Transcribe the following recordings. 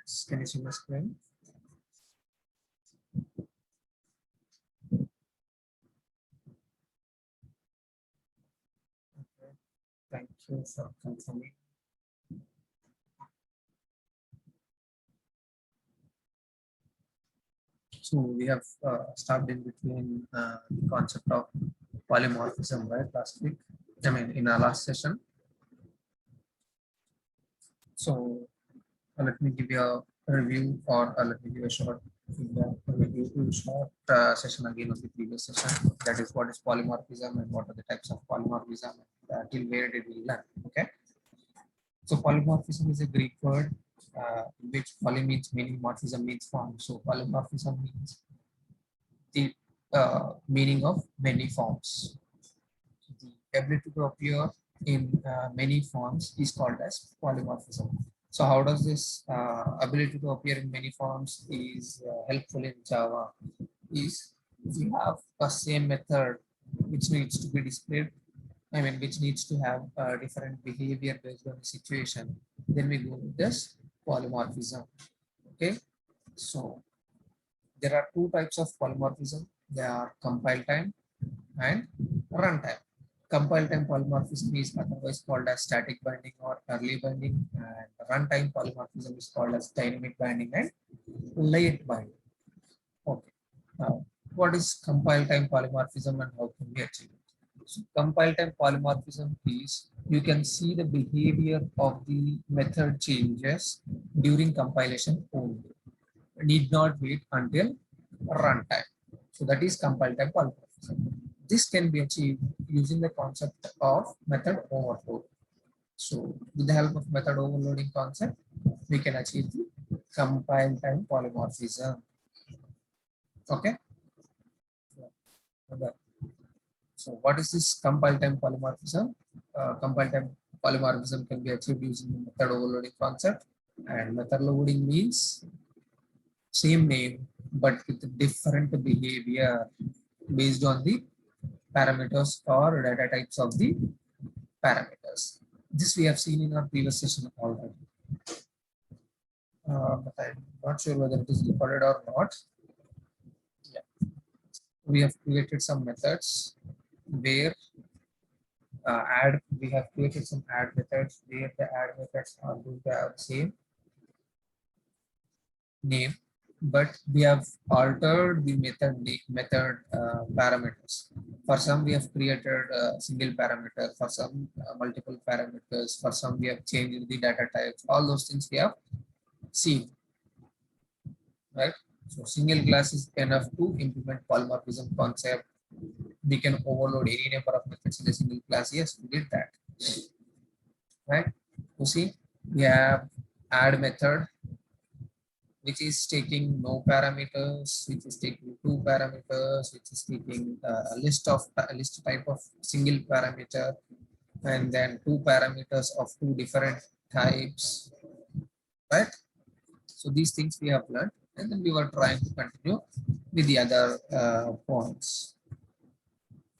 Can you see my screen? Okay. Thank you for confirming. So we have started in between the concept of polymorphism, right? Last week, I mean, in our last session. So let me give you a review, or let me give a short feedback, short session again of the previous session. That is, what is polymorphism and what are the types of polymorphism, till where did we learn? Okay. So polymorphism is a Greek word, in which poly means many, morphism means form. So polymorphism means the meaning of many forms. The ability to appear in many forms is called as polymorphism. So how does this ability to appear in many forms is helpful in Java? Is we have a same method which needs to be displayed, I mean, which needs to have different behavior based on the situation, then we go with this polymorphism. Okay, so there are two types of polymorphism. They are compile time and runtime. Compile time polymorphism is otherwise called as static binding or early binding, and runtime polymorphism is called as dynamic binding and late binding. Okay, now what is compile time polymorphism and how can we achieve it? So compile time polymorphism is you can see the behavior of the method changes during compilation only. Need not wait until runtime. So that is compile time polymorphism. This can be achieved using the concept of method overload. So with the help of method overloading concept, we can achieve the compile time polymorphism. Okay. So what is this compile time polymorphism? Compile time polymorphism can be achieved using the method overloading concept, and method loading means same name but with different behavior based on the parameters or data types of the parameters. This we have seen in our previous session already. But I'm not sure whether it is recorded or not. Yeah. We have created some methods where we have created some add methods where the add methods are going to have the same name, but we have altered the method parameters. For some we have created a single parameter, for some multiple parameters, for some we have changed the data types. All those things we have seen, right? So single class is enough to implement polymorphism concept. We can overload any number of methods in a single class. Yes, we did that, right? You see, we have add method which is taking no parameters, which is taking two parameters, which is taking a list type of single parameter, and then two parameters of two different types, right? So these things we have learned, and then we were trying to continue with the other points,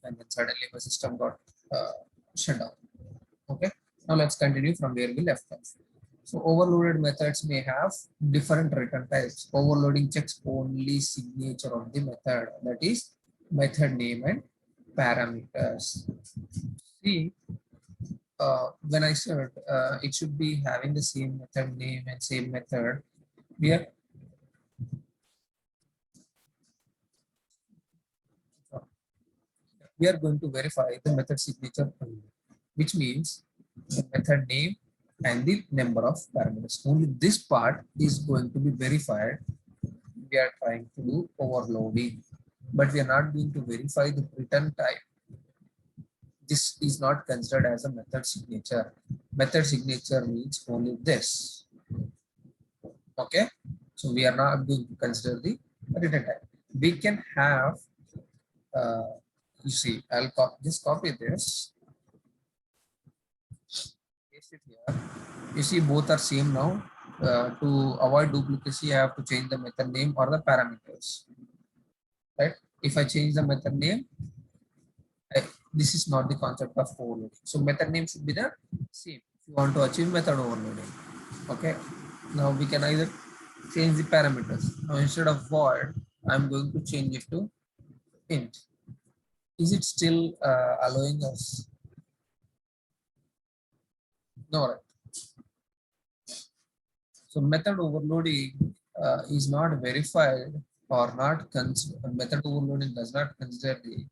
and then suddenly my system got shut down. Okay, now let's continue from where we left off. So overloaded methods may have different return types. Overloading checks only signature of the method, that is method name and parameters. See, when I said it should be having the same method name and same method, we are going to verify the method signature only, which means the method name and the number of parameters. Only this part is going to be verified. We are trying to do overloading, but we are not going to verify the return type. This is not considered as a method signature. Method signature means only this. Okay, so we are not going to consider the return type. We can have, you see, I'll copy this. Paste it here. You see, both are same now. To avoid duplicacy, I have to change the method name or the parameters. Right? If I change the method name, this is not the concept of overloading. So method name should be the same if you want to achieve method overloading. Okay. Now we can either change the parameters. Now instead of void, I'm going to change it to int. Is it still allowing us? No, right? So method overloading is not verified or not consider. Method overloading does not consider the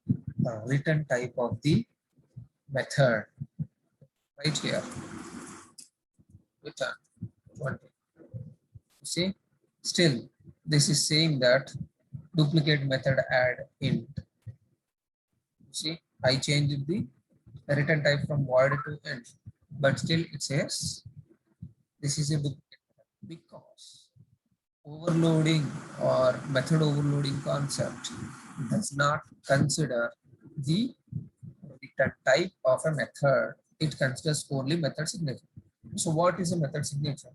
return type of the method right here. Return 20. You see, still this is saying that duplicate method add int. You see, I changed the return type from void to int, but still it says this is a duplicate method because overloading or method overloading concept does not consider the return type of a method. It considers only method signature. So what is a method signature?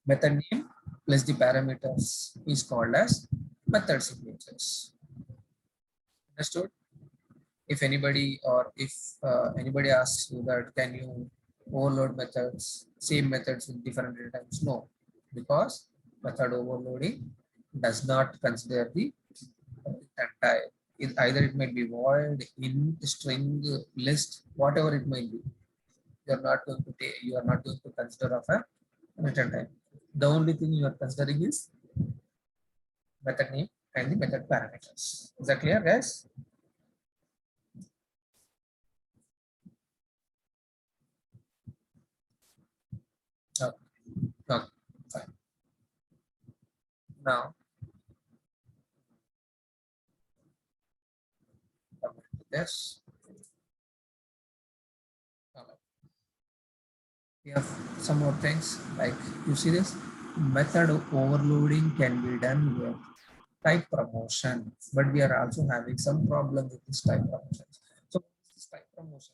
Method name plus the parameters is called as method signatures. Understood? If anybody or if anybody asks you that can you overload methods, same methods with different data types? No, because method overloading does not consider the return type. Either it might be void, int, string, list, whatever it might be. You are not going to consider of a return type. The only thing you are considering is method name and the method parameters. Is that clear, guys? Okay. Okay. Fine. Now, come to this. We have some more things like you see this method overloading can be done with type promotion, but we are also having some problem with this type promotion. So this type promotion,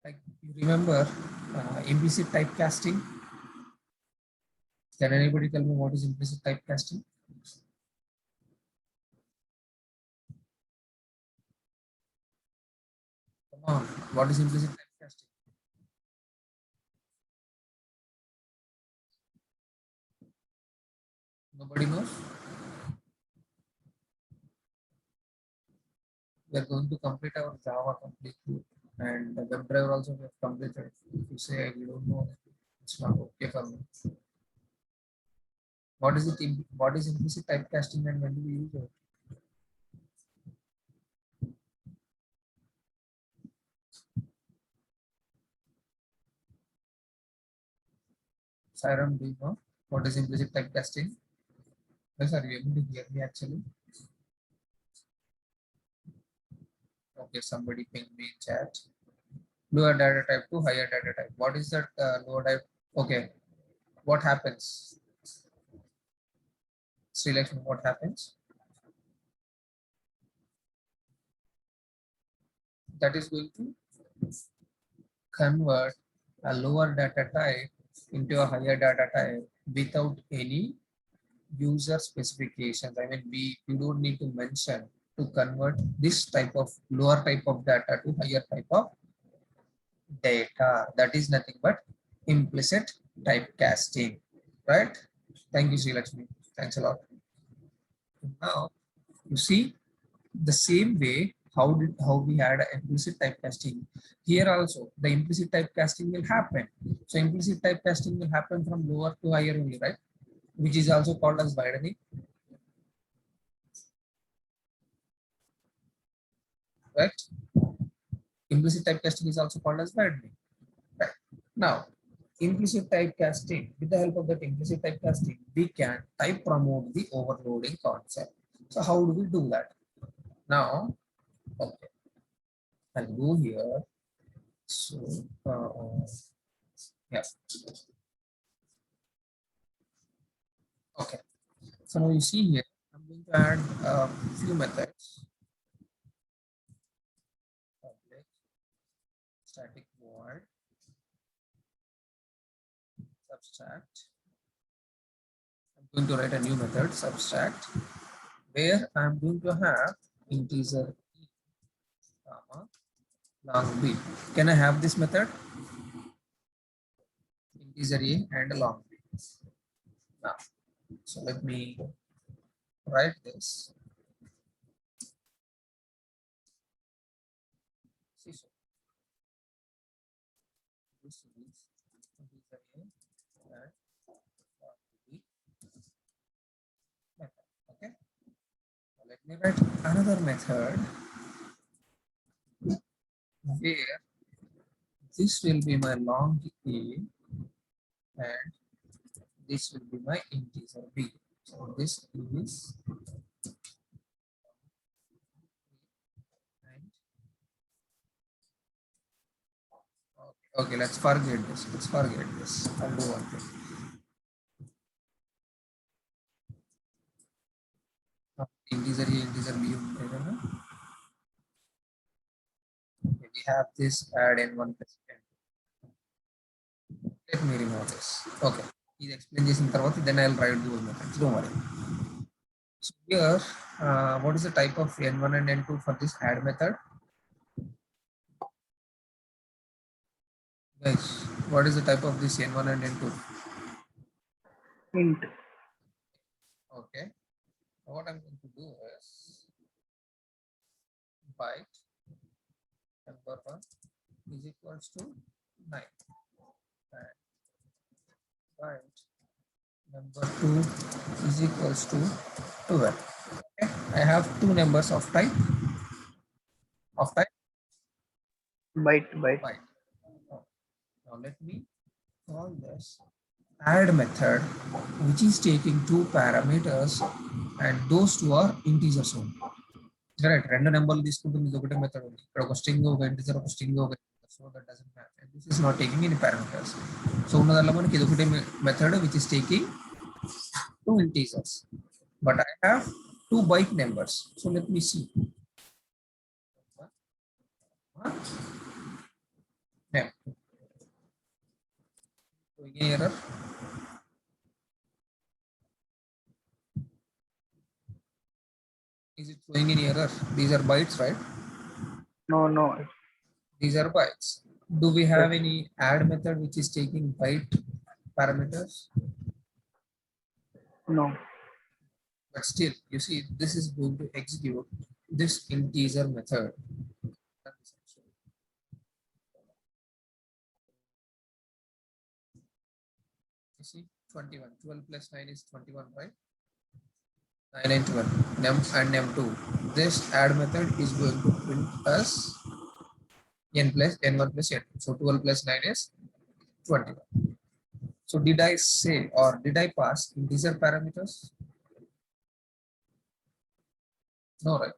like you remember implicit typecasting. Can anybody tell me what is implicit typecasting? Come on, what is implicit typecasting? Nobody knows. We are going to complete our Java completely, and the WebDriver also we have completed. If you say we don't know, it's not okay for me. What is it? What is implicit typecasting and when do we use it? Sairam, do you know what is implicit typecasting? Yes, are you able to hear me actually? Okay, somebody ping me in chat. Lower data type to higher data type. What is that lower type? Okay, what happens? Selection, what happens? That is going to convert a lower data type into a higher data type without any user specifications. I mean, we don't need to mention to convert this type of lower type of data to higher type of data. That is nothing but implicit typecasting, right? Thank you, Sri Lakshmi. Thanks a lot. Now, you see the same way how we had implicit typecasting. Here also, the implicit typecasting will happen. So implicit typecasting will happen from lower to higher only, right? Which is also called as widening, right? Implicit typecasting is also called as widening. Right. Now, implicit typecasting, with the help of that implicit typecasting, we can type promote the overloading concept. So how do we do that? Now, okay, I'll go here. So, yeah. Okay. So now you see here, I'm going to add a few methods. Public, static void, subtract. I'm going to write a new method, subtract, where I'm going to have integer e, comma, long b. Can I have this method? Integer a and long b. Now, So let me write this. See, so this is the A and B method. Okay. Now let me write another method where this will be my long A and this will be my integer B. So this is and okay, let's forget this. Let's forget this. I'll do one thing. Integer A, integer B. Okay, we have this add n1 plus n. Let me remove this. Okay. This explanation then I'll write those methods. Don't worry. So here, what is the type of n1 and n2 for this add method? Guys, what is the type of this n1 and n2? Int. Okay. What I'm going to do is byte number 1 is equals to 9 and byte number 2 is equals to 12. Okay. I have two numbers of type Byte. byte. Now let me call this add method which is taking two parameters and those two are integers only. Correct. Random number తీసుకుంటుంది ఒకటే method ఉంది. ఇక్కడ ఒక string ఒక integer ఒక string ఒక so that doesn't matter. This is not taking any parameters. So ఉన్నదల్లా మనకి ఇది ఒకటే method which is taking two integers. But I have two byte numbers. So let me see. Yeah. So any error? Is it showing any error? These are bytes, right? No. These are bytes. Do we have any add method which is taking byte parameters? No. But still, you see, this is going to execute this integer method. You see, 21. 12 plus 9 is 21, right? 9 and 12. Num and num2. This add method is going to print us n plus n1 plus n2. So 12 plus 9 is 21. So did I say or did I pass integer parameters? No, right?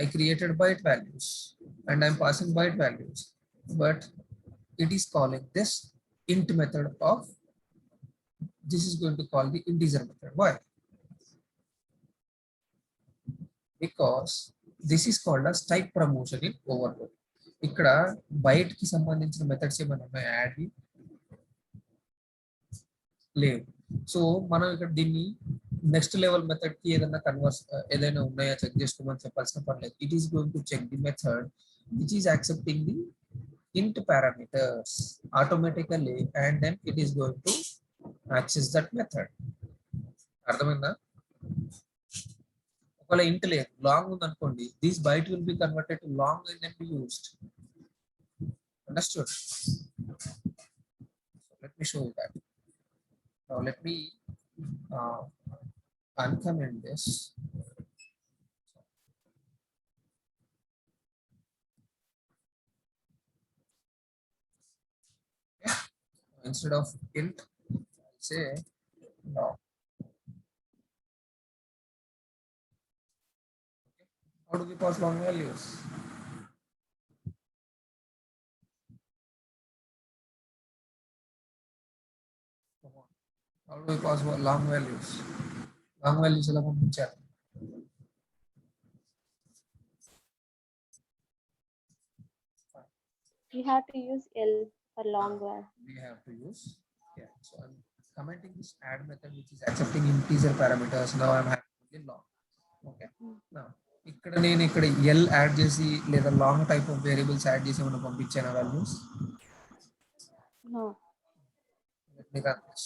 I created byte values and I'm passing byte values, but it is calling this int method of this is going to call the integer method. Why? Because this is called as type promotion in overload. ఇక్కడ byte కి సంబంధించిన methods ఏమైనా ఉన్నాయి add లేవు. So మనం ఇక్కడ దీన్ని next level method కి ఏదైనా ఏదైనా ఉన్నాయా చెక్ చేసుకోమని చెప్పాల్సిన పర్లేదు. It is going to check the method which is accepting the int parameters automatically and then it is going to access that method. అర్థమైందా? ఒకవేళ int లేదు లాంగ్ ఉంది అనుకోండి, this byte will be converted to long and then be used. Understood? So let me show you that. Now let me uncomment this. Okay. Instead of int, I'll say long. Okay. How do we pass long values? How do we pass long values? Long values ఎలా పంపించాలి? We have to use L for long one. We have to use, yeah. So I'm commenting this add method which is accepting integer parameters. Now I'm having only long. Okay. Now ఇక్కడ నేను ఇక్కడ L add చేసి లేదా long type of variables add చేసి ఏమైనా పంపించాను values? No. Let me run this.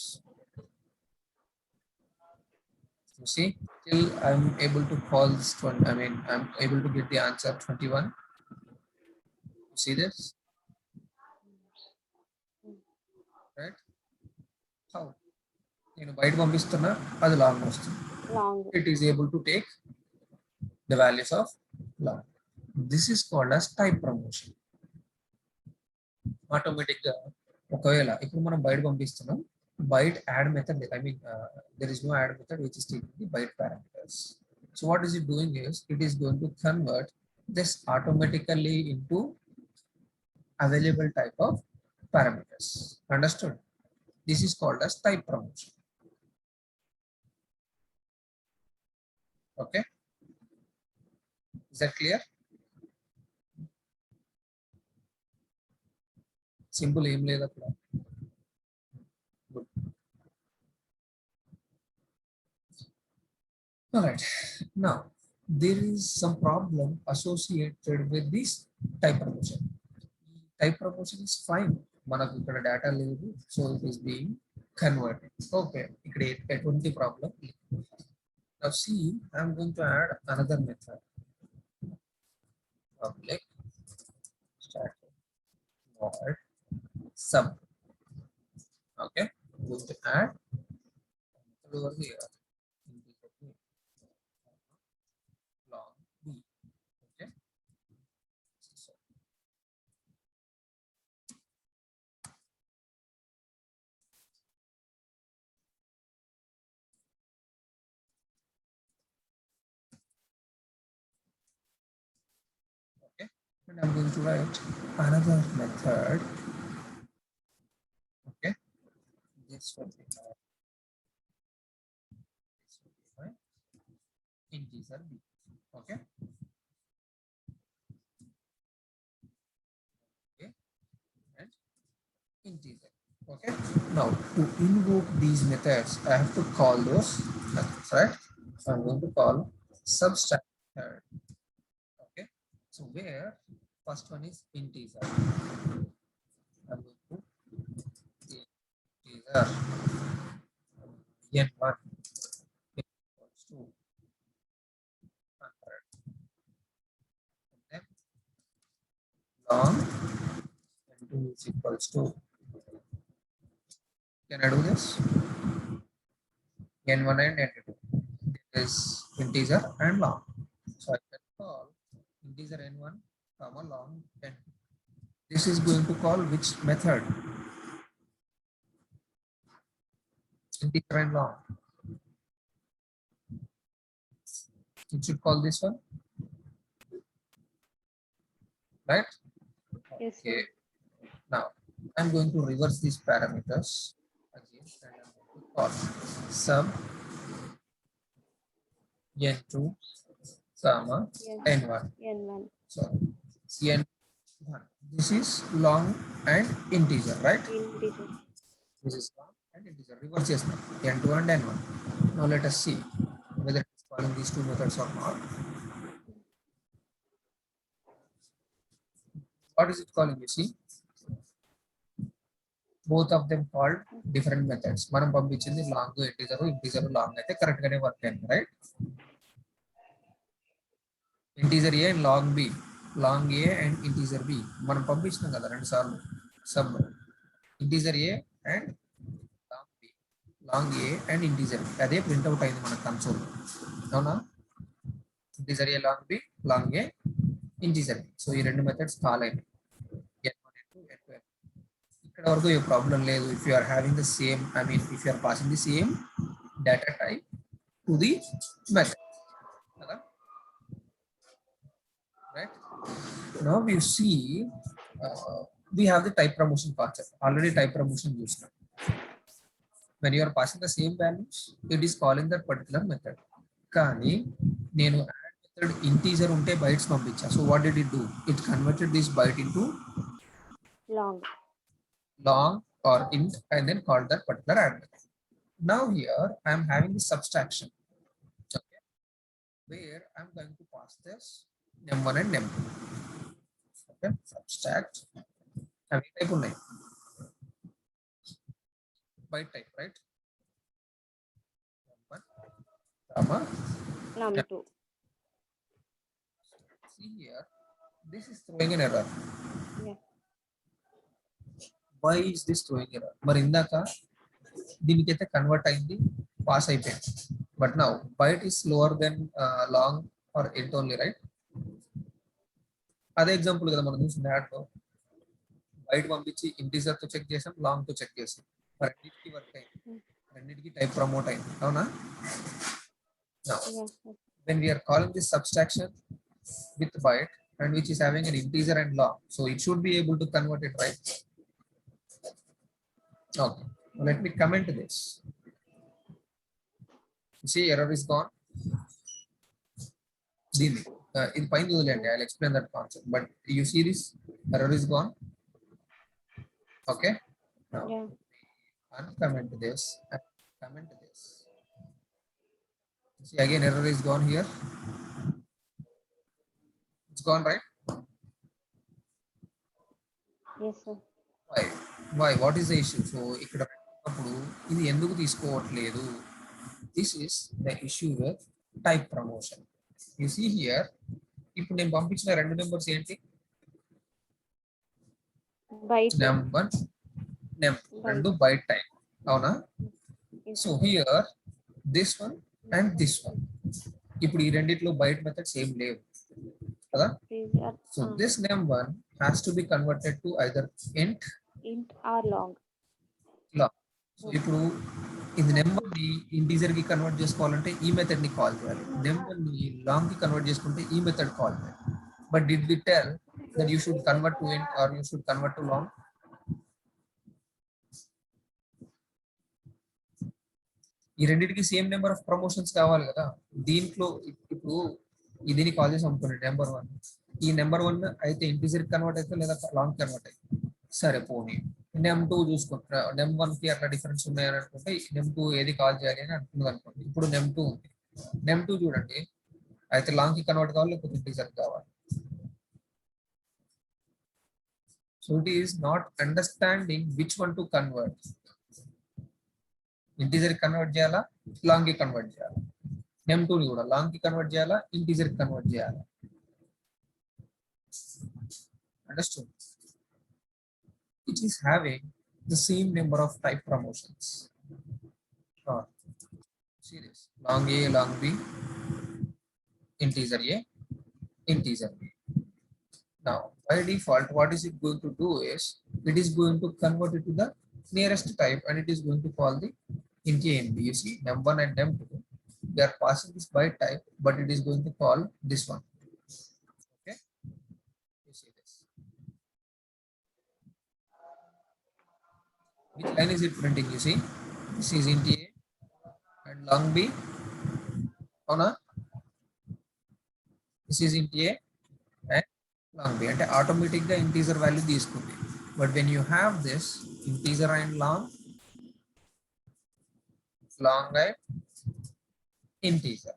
You see, till I'm able to call this 20, I mean, I'm able to get the answer 21. You see this, right? How? నేను బయట పంపిస్తున్నా, అది long వస్తుంది. Long. It is able to take the values of long. This is called as type promotion. Automatic గా ఒకవేళ ఇప్పుడు మనం బయట పంపిస్తున్నాం, byte add method, I mean, there is no add method which is taking the byte parameters. So what is it doing is it is going to convert this automatically into available type of parameters. Understood? This is called as type promotion. Okay, is that clear? Simple aim లేదా కూడా. Good. All right, now there is some problem associated with this type promotion. Type promotion is fine, మనకు ఇక్కడ data లేదు, so it is being converted. Okay, ఇక్కడ ఎటువంటి problem లేదు. Now see, I'm going to add another method. Public static void sub. Okay, I'm going to add over here long b. Okay, so okay, and I'm going to write another method. Okay, this will be my integer b. Okay, okay, and integer. Okay, now to invoke these methods, I have to call those methods, right? So I'm going to call subtract method. Okay, so where first one is integer. I'm going to integer n1 equals to 100, and then long n2 is equals to, can I do this? n1 and n2. This is integer and long. So I can call integer n1 comma long n. This is going to call which method? Integer and long. It should call this one, right? Yes, Okay. sir. Now I'm going to reverse these parameters again, and I'm going to call sub n2 comma Yes. n1. N1. So n1. This is long and integer, right? Integer. This is long and integer. Reverse చేస్తున్నాం, n2 and n1. Now let us see whether it is calling these two methods or not. What is it calling? You see, both of them called different methods. మనం పంపించింది long integer, integer long అయితే correct గానే work అయింది, right? Integer A and long B, long A and integer B మనం పంపించినాం కదా రెండు సార్లు. సబ్ integer A and long B, long A and integer అదే ప్రింట్ అవుట్ అయింది మన కన్సోల్. అవునా? Integer A long B, long A integer B. So ఈ రెండు మెథడ్స్ కాల్ అయినాయి. ఇక్కడ వరకు ఏ ప్రాబ్లం లేదు. If you are having the same, I mean if you are passing the same data type to the method కదా, right? Now we see we have the type promotion concept. Already type promotion used. When you are passing the same values, it is calling that particular method. కానీ నేను add method integer ఉంటే bytes పంపించా. So what did it do? It converted this byte into Long. long or int and then called that particular add method. Now here I am having the subtraction, okay, where I am going to pass this num1 and num2. Okay, subtract. అవి type ఉన్నాయి, byte type, right? num1 comma. num2. See here, this is throwing an error. Yeah. Why is this throwing error? మరి ఇందాక దీనికైతే convert అయింది, pass అయిపోయింది. But now byte is lower than long or int only, right? అదే example కదా మనం చూసిన యాడ్లో. బైట్ పంపించి ఇంటీజర్ తో చెక్ చేసాం, లాంగ్ తో చెక్ చేసాం. రెండింటికి వర్క్ అయింది, రెండింటికి టైప్ ప్రమోట్ అయింది, అవునా? Now, Yeah. when we are calling this subtraction with byte and which is having an integer and long, so it should be able to convert it, right? Okay, now let me comment this. You see, error is gone. In fine, I'll explain that concept, but you see this error is gone. Okay, now Yeah. uncomment this and comment this. See, again error is gone here. It's gone, right? Yes, sir. Why? What is the issue? So ఇక్కడ అప్పుడు ఇది ఎందుకు తీసుకోవట్లేదు? This is the issue with type promotion. You see here, ఇప్పుడు నేను పంపించిన రెండు numbers ఏంటి? Byte. num1, num2, రెండు byte type, అవునా? Yes. So here, this one and this one. ఇప్పుడు ఈ రెండిట్లో byte methods ఏం లేవు కదా? These are So this num1 has to be converted to either int int or long. long. So ఇప్పుడు ఇది నెంబర్ ని ఇంటీజర్ కి కన్వర్ట్ చేసుకోవాలంటే ఈ మెథడ్ ని కాల్ చేయాలి. నెంబర్ ని లాంగ్ కి కన్వర్ట్ చేసుకుంటే ఈ మెథడ్ కాల్ చేయాలి. But did we tell that you should convert to int or you should convert to long? ఈ రెండింటికి సేమ్ నెంబర్ ఆఫ్ ప్రమోషన్స్ కావాలి కదా. దీంట్లో ఇప్పుడు దీన్ని కాల్ చేసి అనుకోండి నెంబర్ 1. ఈ నెంబర్ 1 అయితే ఇంటీజర్ కన్వర్ట్ అయితే లేదా లాంగ్ కన్వర్ట్ అయితే సరే పోనీ. నెమ్2 చూసుకుంటా, నెమ్1 కి అట్లా డిఫరెన్స్ ఉన్నాయని అనుకుంటే నెమ్2 ఏది కాల్ చేయాలి అని అనుకున్నది అనుకోండి. ఇప్పుడు నెమ్2 ఉంది, నెమ్2 చూడండి అయితే లాంగ్ కి కన్వర్ట్ కావాలి లేకపోతే ఇంటీజర్ కావాలి. So it is not understanding which one to convert. Integer convert చేయాలా, లాంగ్ కి కన్వర్ట్ చేయాలా? నెమ్2 ని కూడా లాంగ్ కి కన్వర్ట్ చేయాలా, ఇంటీజర్ కి కన్వర్ట్ చేయాలా? Understood? It is having the same number of type promotions. See this, long A, long B, integer A, integer B. Now, by default, what is it going to do is, it is going to convert it to the nearest type and it is going to call the int A and B. You see, num1 and num2, they are passing this byte type, but it is going to call this one. Okay, you see this. Which line is it printing? You see, this is int A and long B. Oh no, this is int A and long B. And automatic the integer value తీసుకుంది. But when you have this integer and long and integer,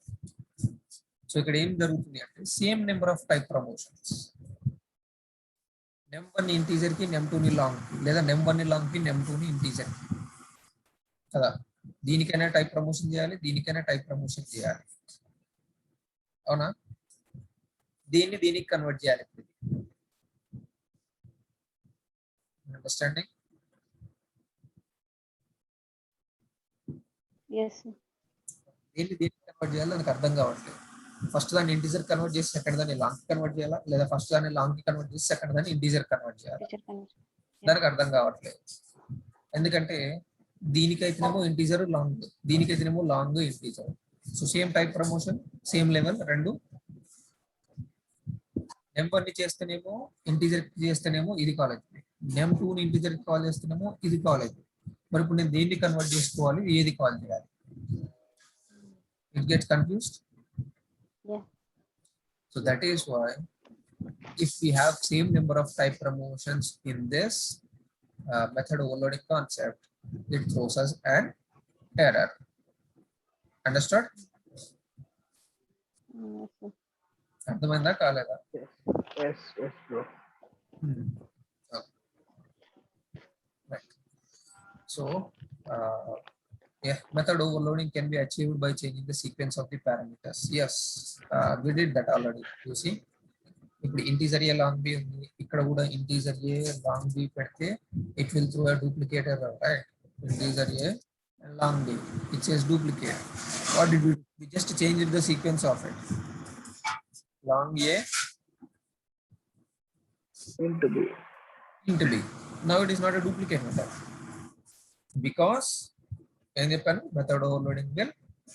so ఇక్కడ ఏం జరుగుతుంది అంటే same number of type promotions. నెమ్1 integer కి నెమ్2 ని long కి, లేదా నెమ్1 ని లాంగ్ కి నెమ్2 ని ఇంటీజర్ కి కదా. దీనికైనా టైప్ ప్రమోషన్ చేయాలి, దీనికైనా టైప్ ప్రమోషన్ చేయాలి, అవునా? దీనికి కన్వర్ట్ చేయాలి. అండర్స్టాండింగ్? Yes. దీనికి కన్వర్ట్ చేయాలి నాకు అర్థం కావట్లేదు. ఫస్ట్ దాన్ని ఇంటీజర్ కన్వర్ట్ చేసి సెకండ్ దాన్ని లాంగ్ కన్వర్ట్ చేయాలా, లేదా ఫస్ట్ దాన్ని లాంగ్ కి కన్వర్ట్ చేసి సెకండ్ దాన్ని ఇంటీజర్ కన్వర్ట్ చేయాలి? Teacher conversion. దానికి అర్థం కావట్లేదు. ఎందుకంటే దీనికైతేనేమో ఇంటీజర్ లాంగ్, దీనికైతేనేమో long integer. So same type promotion, same level రెండు. నెంబర్ ని చేస్తేనేమో ఇంటీజర్ చేస్తేనేమో ఇది కాల్ అవుతుంది, నెమ్2 ని ఇంటీజర్ కి కాల్ చేస్తేనేమో ఇది కాల్ అవుతుంది. మరి ఇప్పుడు నేను దేన్ని కన్వర్ట్ చేసుకోవాలి, ఏది కాల్ చేయాలి? It gets confused. Yeah. So that is why if we have same number of type promotions in this method overloading concept, it throws us an error. Understood? Yes, sir. అర్థమైందా కాలేదా? Yes, bro. Okay. Right. So Yeah, method overloading can be achieved by changing the sequence of the parameters. Yes, we did that already. You see, ఇప్పుడు integer ఏ long B ఉంది, ఇక్కడ కూడా integer ఏ long B పెడితే it will through a duplicate error, right? Integer a and long b, it says duplicate. What did we just changed the sequence of it. Long a into B. into b. Now it is not a duplicate method because ఏం చెప్పాను, method overloading will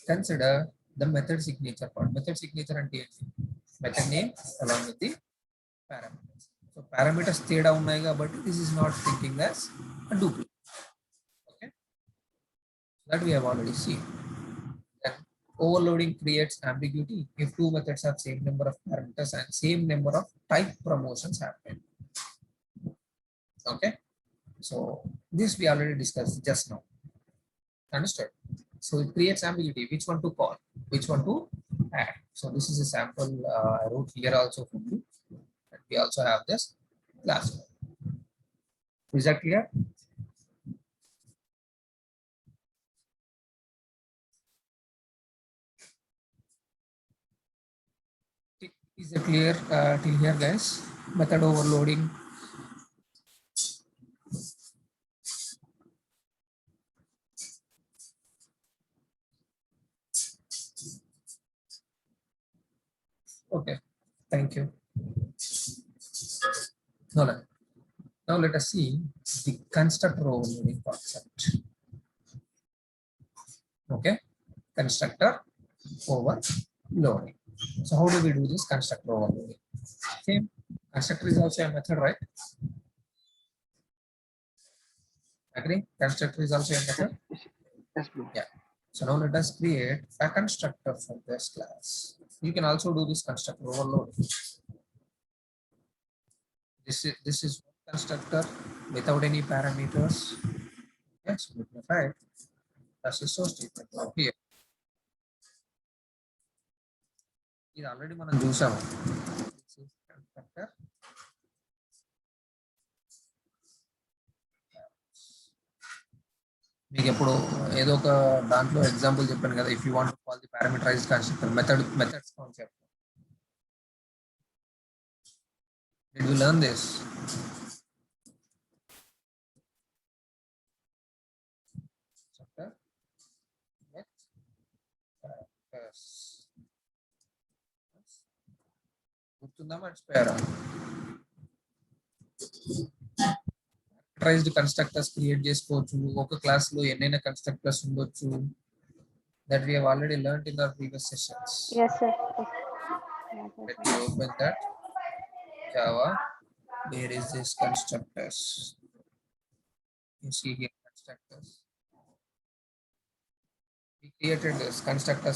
consider the method signature part. Method signature అంటే ఏంటి? Method name along with the parameters. So parameters తేడా ఉన్నాయి కాబట్టి this is not thinking as a duplicate. Okay, that we have already seen. Then overloading creates ambiguity if two methods have same number of parameters and same number of type promotions happen. Okay, so this we already discussed just now. Understood? So it creates ambiguity, which one to call, which one to add. So this is a sample I wrote here also for you. And we also have this last one. Is that clear? Is it clear till here, guys? Method overloading. Okay, thank you. Now let us see the constructor overloading concept. Okay, constructor overloading. So how do we do this constructor overloading? Same, constructor is also a method, right? Agree? Constructor is also a method. Yes, bro. Yeah. So now let us create a constructor for this class. You can also do this constructor overloading. This is constructor without any parameters. Yes, right. That's the source statement now here. ఇది already మనం చూసాము. Constructor. మీకు ఎప్పుడు ఏదో ఒక దాంట్లో example చెప్పాను కదా, if you want to call the parameterised constructor methods concept. Did we learn this? గుర్తుందా మర్చిపోయారా? పారామీటరైజ్డ్ కన్స్ట్రక్టర్స్ క్రియేట్ చేసుకోవచ్చు, ఒక క్లాస్ లో ఎన్నైనా కన్స్ట్రక్టర్స్ ఉండొచ్చు. That we have already learned in our previous sessions. Yes, sir. Let me open that. Java. Where is this constructors? You see here constructors. We created this constructor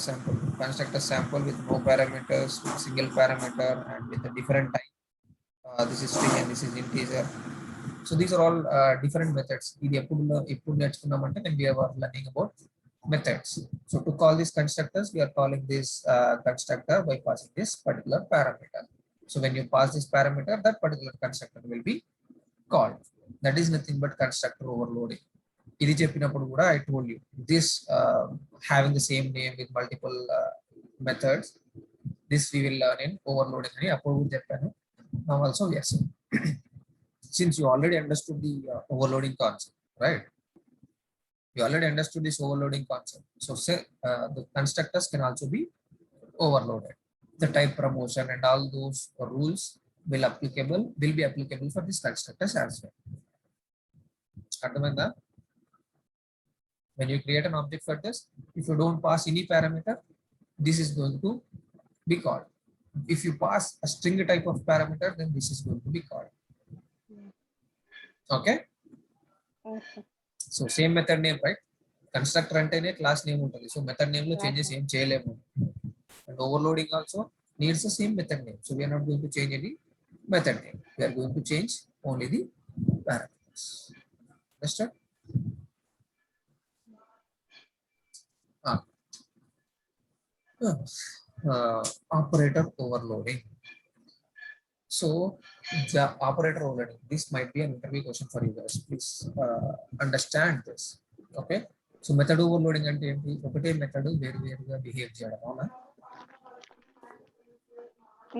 sample with no parameters, with single parameter and with a different type. This is string and this is integer. So these are all different methods. ఇది ఎప్పుడు నేర్చుకున్నామంటే when we are learning about methods. So to call these constructors, we are calling this constructor by passing this particular parameter. So when you pass this parameter, that particular constructor will be called. That is nothing but constructor overloading. ఇది చెప్పినప్పుడు కూడా I told you this having the same name with multiple methods, this we will learn in overloading అని అప్పుడు కూడా చెప్పాను. Now also yes, since you already understood the overloading concept, right? You already understood this overloading concept. So say the constructors can also be overloaded. The type promotion and all those rules will be applicable for these constructors as well. అర్థమైందా? When you create an object for this, if you don't pass any parameter, this is going to be called. If you pass a string type of parameter, then this is going to be called. Okay? Okay. So same method name, right? Constructor అంటేనే class name ఉంటుంది. So method name లో changes ఏం చేయలేము. And overloading also needs the same method name. So we are not going to change any method name. We are going to change only the parameters. Understood? Operator overloading. So the operator overloading, this might be an interview question for you guys. Please understand this. Okay, so method overloading అంటే ఏంటి? ఒకటే method వేరు వేరుగా behave చేయడం, అవునా?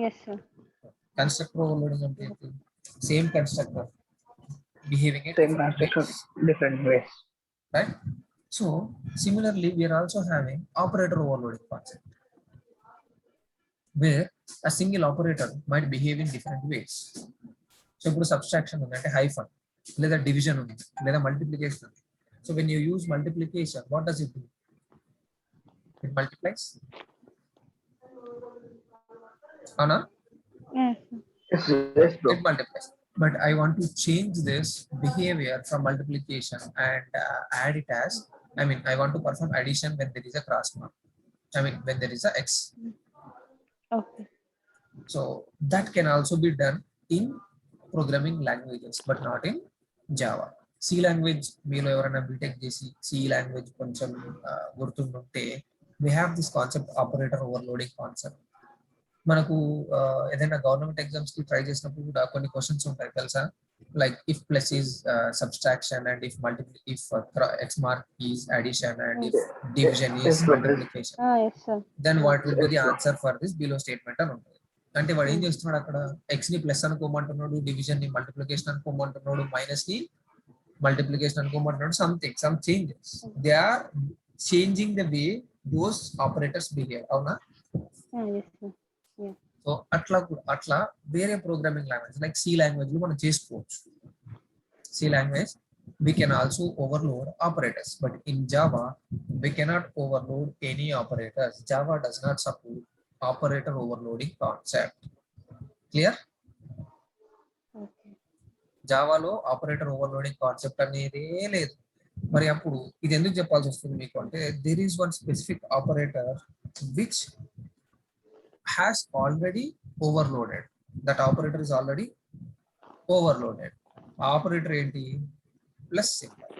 Yes, sir. Constructor overloading అంటే ఏంటి? Same constructor behaving in Same different construction, ways, different ways. right? So similarly, we are also having operator overloading concept, where a single operator might behave in different ways. So ఇప్పుడు subtraction ఉంది అంటే hyphen, లేదా division ఉంది, లేదా multiplication ఉంది. So when you use multiplication, what does it do? It multiplies, అవునా? Yes, sir. Yes, yes, bro. It multiplies. But I want to change this behavior from multiplication and add it as, I mean, I want to perform addition when there is a cross mark. I mean, when there is a X. Okay. So that can also be done in programming languages, but not in Java. C language, మీలో ఎవరైనా BTech చేసి C language కొంచెం గుర్తుంటే, we have this concept operator overloading concept. మనకు ఏదైనా government exams కి try చేసినప్పుడు కూడా కొన్ని క్వశ్చన్స్ ఉంటాయి తెలుసా? Like if plus is subtraction and if X mark is addition and if division is multiplication, Yes, sir. Then what would be the Yes, sir. Answer for this below statement అని ఉంటుంది. అంటే వాడు ఏం చేస్తున్నాడు అక్కడ? X ని plus అనుకోమంటున్నాడు, division ని మల్టిప్లికేషన్ అనుకోమంటున్నాడు, మైనస్ ని మల్టిప్లికేషన్ అనుకోమంటున్నాడు, something some changes. They are changing the way those operators behave, అవునా? Yes, sir. Yeah. సో అట్లా వేరే programming language like C language లో మనం చేసుకోవచ్చు. C language we can also overload operators, but in Java we cannot overload any operators. Java does not support operator overloading concept. Clear? Okay. జావాలో operator overloading concept అనేది లేదు. మరి అప్పుడు ఇది ఎందుకు చెప్పాల్సి వస్తుంది మీకు అంటే, there is one specific operator which has already overloaded. That operator is already overloaded. Operator ఏంటి? Plus symbol.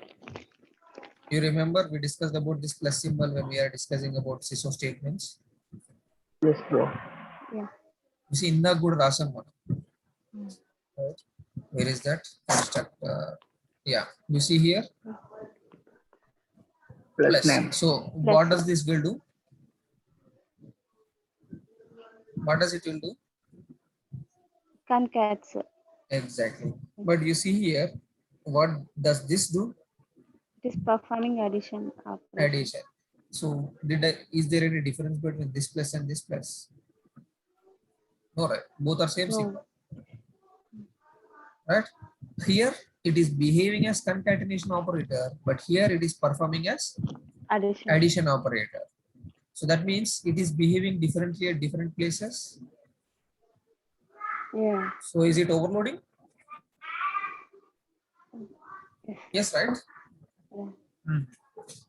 You remember we discussed about this plus symbol when we are discussing about SISO statements. Yes, bro. Yeah. You see, ఇందాక కూడా రాసాం మనం. Right? Where is that construct? Yeah, you see here Plus name. So what does this will do? What does it will do? Concats. Exactly. But you see here, what does this do? It is performing addition operation. Addition. So is there any difference between this plus and this plus? No, right? Both are same No. symbol. Right? Here it is behaving as concatenation operator, but here it is performing as Addition. addition operator. So that means it is behaving differently at different places. Yeah. So is it overloading? Yes. Yes, right? Yeah.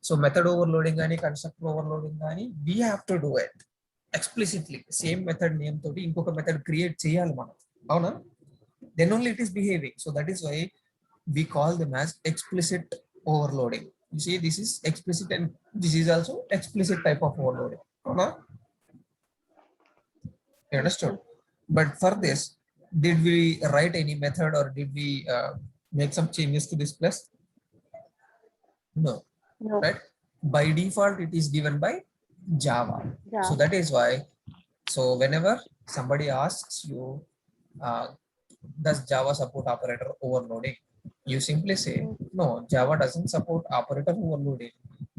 So method overloading and constructor overloading, we have to do it explicitly. Same method name toti inkoka method create cheyali manam, avuna? Then only it is behaving. So that is why we call them as explicit overloading. You see, this is explicit and this is also explicit type of overloading, avuna? You understood? But for this, did we write any method or did we make some changes to this plus? No. No. Right? By default it is given by Java. Yeah. So that is why, so whenever somebody asks you, does Java support operator overloading, you simply say no, Java doesn't support operator overloading,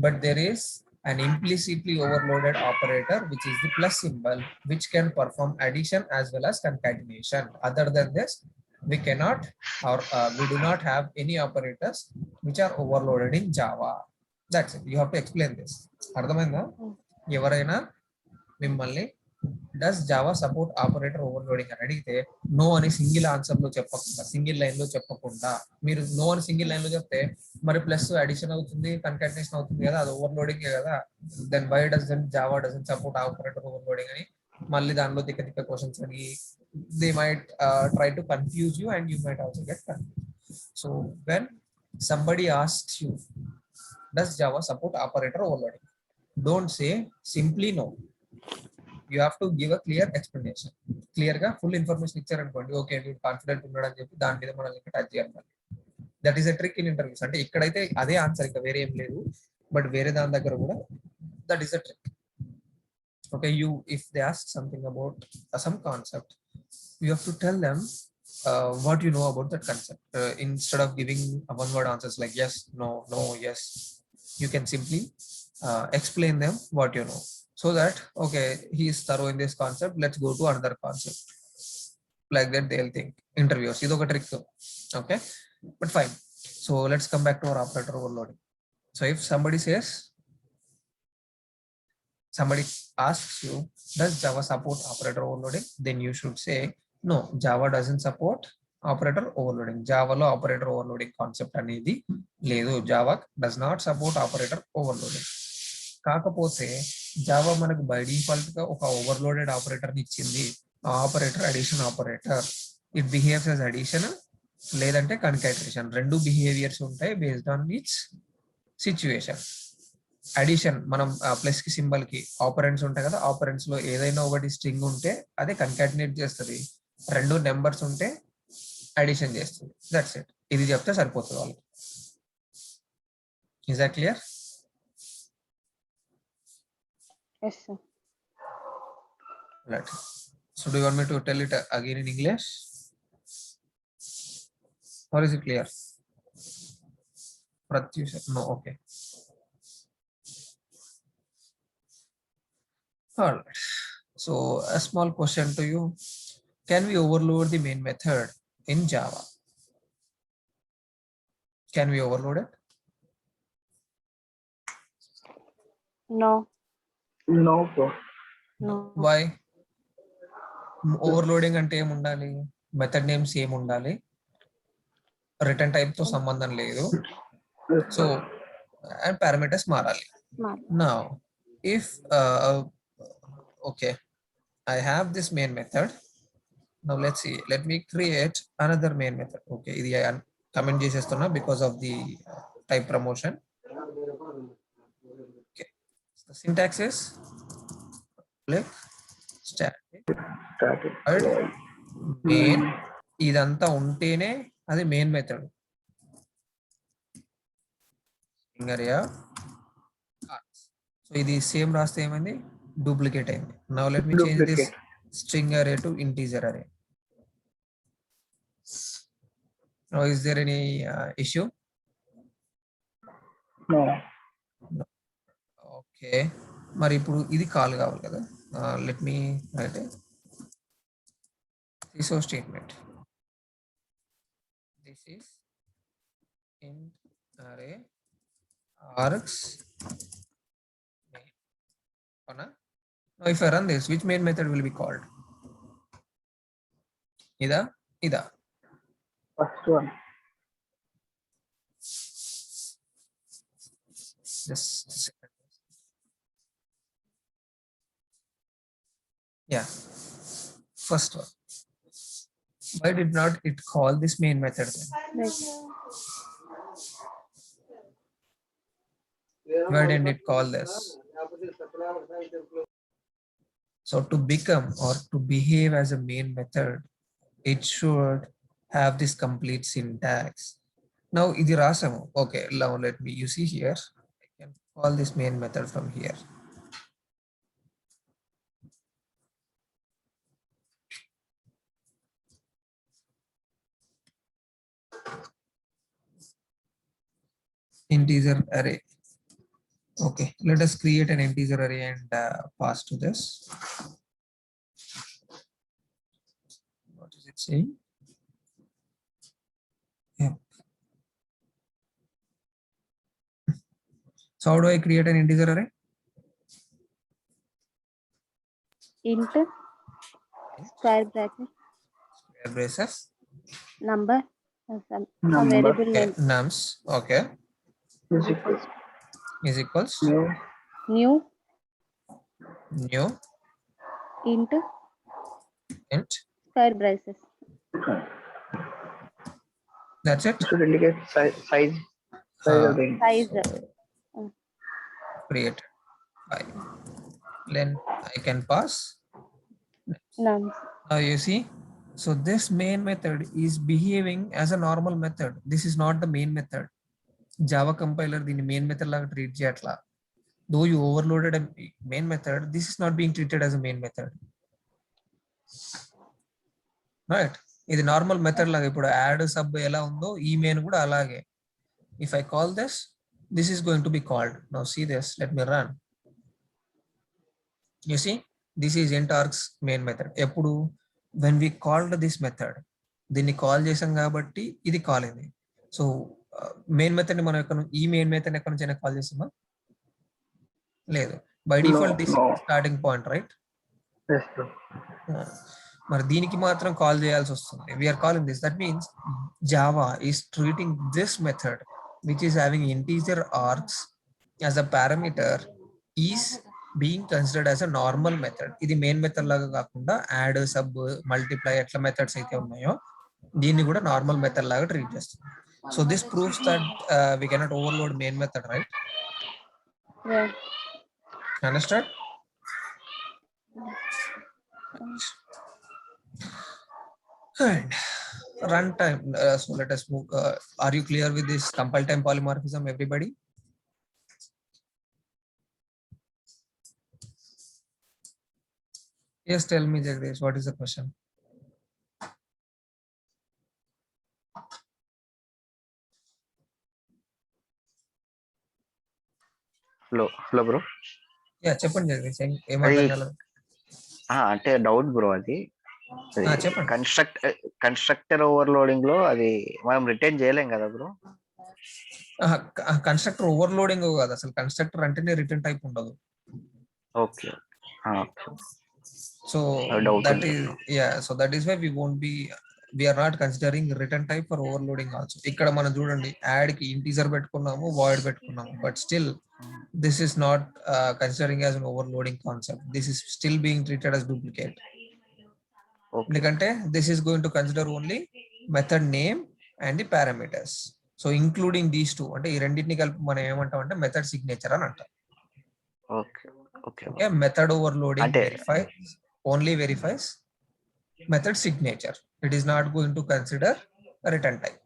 but there is an implicitly overloaded operator which is the plus symbol, which can perform addition as well as concatenation. Other than this, we cannot, or we do not have any operators which are overloaded in Java. That's it. You have to explain this. అర్థమైందా? ఎవరైనా మిమ్మల్ని does Java support operator overloading అని అడిగితే no అని single answer లో చెప్పకుండా, single line లో చెప్పకుండా, మీరు నో అని సింగిల్ లైన్ లో చెప్తే మరి ప్లస్ అడిషన్ అవుతుంది, కన్కాటినేషన్ అవుతుంది కదా, అది ఓవర్లోడింగ్ కదా, then why doesn't Java doesn't support operator overloading అని మళ్ళీ దానిలో తిక్క తిక్క క్వశ్చన్స్ అడిగి they might try to confuse you and you might also get confused. So when somebody asks you, does Java support operator overloading? Don't say simply no. You have to give a clear explanation. Clear ga full information ఇచ్చారనుకోండి, okay మీరు confident ఉన్నాడని చెప్పి దాని మీద మనల్ని touch చేయాలి. That is a trick in interviews. అంటే ఇక్కడైతే అదే ఆన్సర్, ఇంకా వేరే ఏం లేదు. బట్ వేరే దాని దగ్గర కూడా that is a trick. Okay, you if they ask something about some concept, you have to tell them what you know about that concept, instead of giving a one word answers like yes, no, no, yes. You can simply explain them what you know, so that okay, he is thorough in this concept, let's go to another concept. Like that they'll think. Interviews idoka trick. Okay, but fine. So let's come back to our operator overloading. So if somebody asks you, does Java support operator overloading? Then you should say, no, Java doesn't support operator overloading. Java lo operator overloading concept అనేది లేదు. Java does not support operator overloading. కాకపోతే Java మనకు by default గా ఒక overloaded operator ఇచ్చింది. ఆ operator addition operator. It behaves as addition లేదంటే concatenation, రెండు బిహేవియర్స్ ఉంటాయి based on it's situation. Addition మనం ప్లస్ కి సింబల్ కి ఆపరెంట్స్ ఉంటాయి కదా, ఆపరెంట్స్ లో ఏదైనా ఒకటి స్ట్రింగ్ ఉంటే అదే కన్కాటినేట్ చేస్తుంది, రెండు నెంబర్స్ ఉంటే అడిషన్ చేస్తుంది. That's it. ఇది చెప్తే సరిపోతుంది వాళ్ళకి. Is that clear? Yes, sir. Right. So do you want me to tell it again in English? Or is it clear? Pratyusha? No, okay. All right. So a small question to you. Can we overload the main method in Java? Can we overload it? No, No, bro. no. Why? Overloading అంటే ఏం ఉండాలి? Method names ఏం ఉండాలి? Return type తో సంబంధం లేదు. Yes, so sir. And parameters మారాలి. Smart. Now if okay, I have this main method. Now let's see, let me create another main method. Okay, ఇది comment చేసేస్తున్నా because of the type promotion. Okay, the syntax is public static Static void void. main. ఇదంతా ఉంటేనే అది main method. So ఇది same రాస్తే ఏమైంది, duplicate అయింది. Now let me change this Duplicate. string array to integer array. Now is there any issue? No. Okay, మరి ఇప్పుడు ఇది కాల్ కావాలి కదా. Let me write sysout statement. This is int array args main. అవునా? Now if I run this, which main method will be called? ఇదా ఇదా? First one. Just a second. Yeah, first one. Why did not it call this main method then? Right. Why didn't it call this? So to become or to behave as a main method, it should have this complete syntax. Now idi rasamu. Okay, now let me, you see here, I can call this main method from here. Integer array. Okay, let us create an integer array and pass to this. What is it saying? Yeah. So how do I create an integer array? Int square bracket Square braces. number some Number. variable Okay, name. nums. Okay, Is equal. is equals New. new Int int. square braces. That's it. It should indicate size of the int. Size. So, create by. Then I can pass. Nums. Now you see, so this main method is behaving as a normal method. This is not the main method. Java compiler దీన్ని main method లాగా treat చేయట్లా. Though you overloaded main method, this is not being treated as a main method, right? ఇది normal method లాగా ఇప్పుడు add sub ఎలా ఉందో ఈ main కూడా అలాగే. If I call this is going to be called. Now see this, let me run. You see, this is int args main method. ఎప్పుడు when we called this method, దీన్ని call చేసాం కాబట్టి ఇది కాల్ అయింది. So main method ని మనం ఎక్కడ, ఈ మెయిన్ మెథడ్ ఎక్కడ నుంచి కాల్ చేస్తామా? లేదు, by default this starting point, right? Yes, bro. మరి దీనికి మాత్రం కాల్ చేయాల్సి వస్తుంది. We are calling this, that means Java is treating this method which is having integer args as a parameter is being considered as a normal method. ఇది main method లాగా కాకుండా add, sub, multiply ఎట్లా methods అయితే ఉన్నాయో దీన్ని కూడా normal method లాగా treat చేస్తుంది. So this proves that we cannot overload main method, right? Yeah. Understood? And runtime. So let us move. Are you clear with this compile time polymorphism, everybody? Yes, tell me, Jagdish, what is the question? Hello bro. Yeah, చెప్పండి జగదీష్, అంటే doubt bro, అది చెప్పండి. Constructor overloading లో అది మనం return చేయలేం కదా bro? Constructor overloading కాదు, అసలు కన్స్ట్రక్టర్ అంటేనే రిటర్న్ టైప్ ఉండదు. Okay. So that is why we won't be, we are not considering return type for overloading also. ఇక్కడ మనం చూడండి, యాడ్ కి ఇంటీజర్ పెట్టుకున్నాము, వాయిడ్ పెట్టుకున్నాము, but still this is not considering as an overloading concept. This is still being treated as duplicate. ఎందుకంటే this is going to consider only method name and the parameters. So including these two, అంటే ఈ రెండింటిని కలిపి మనం ఏమంటాం అంటే method signature అని అంటాం. Okay, method overloading only verifies method signature. It is not going to consider return type.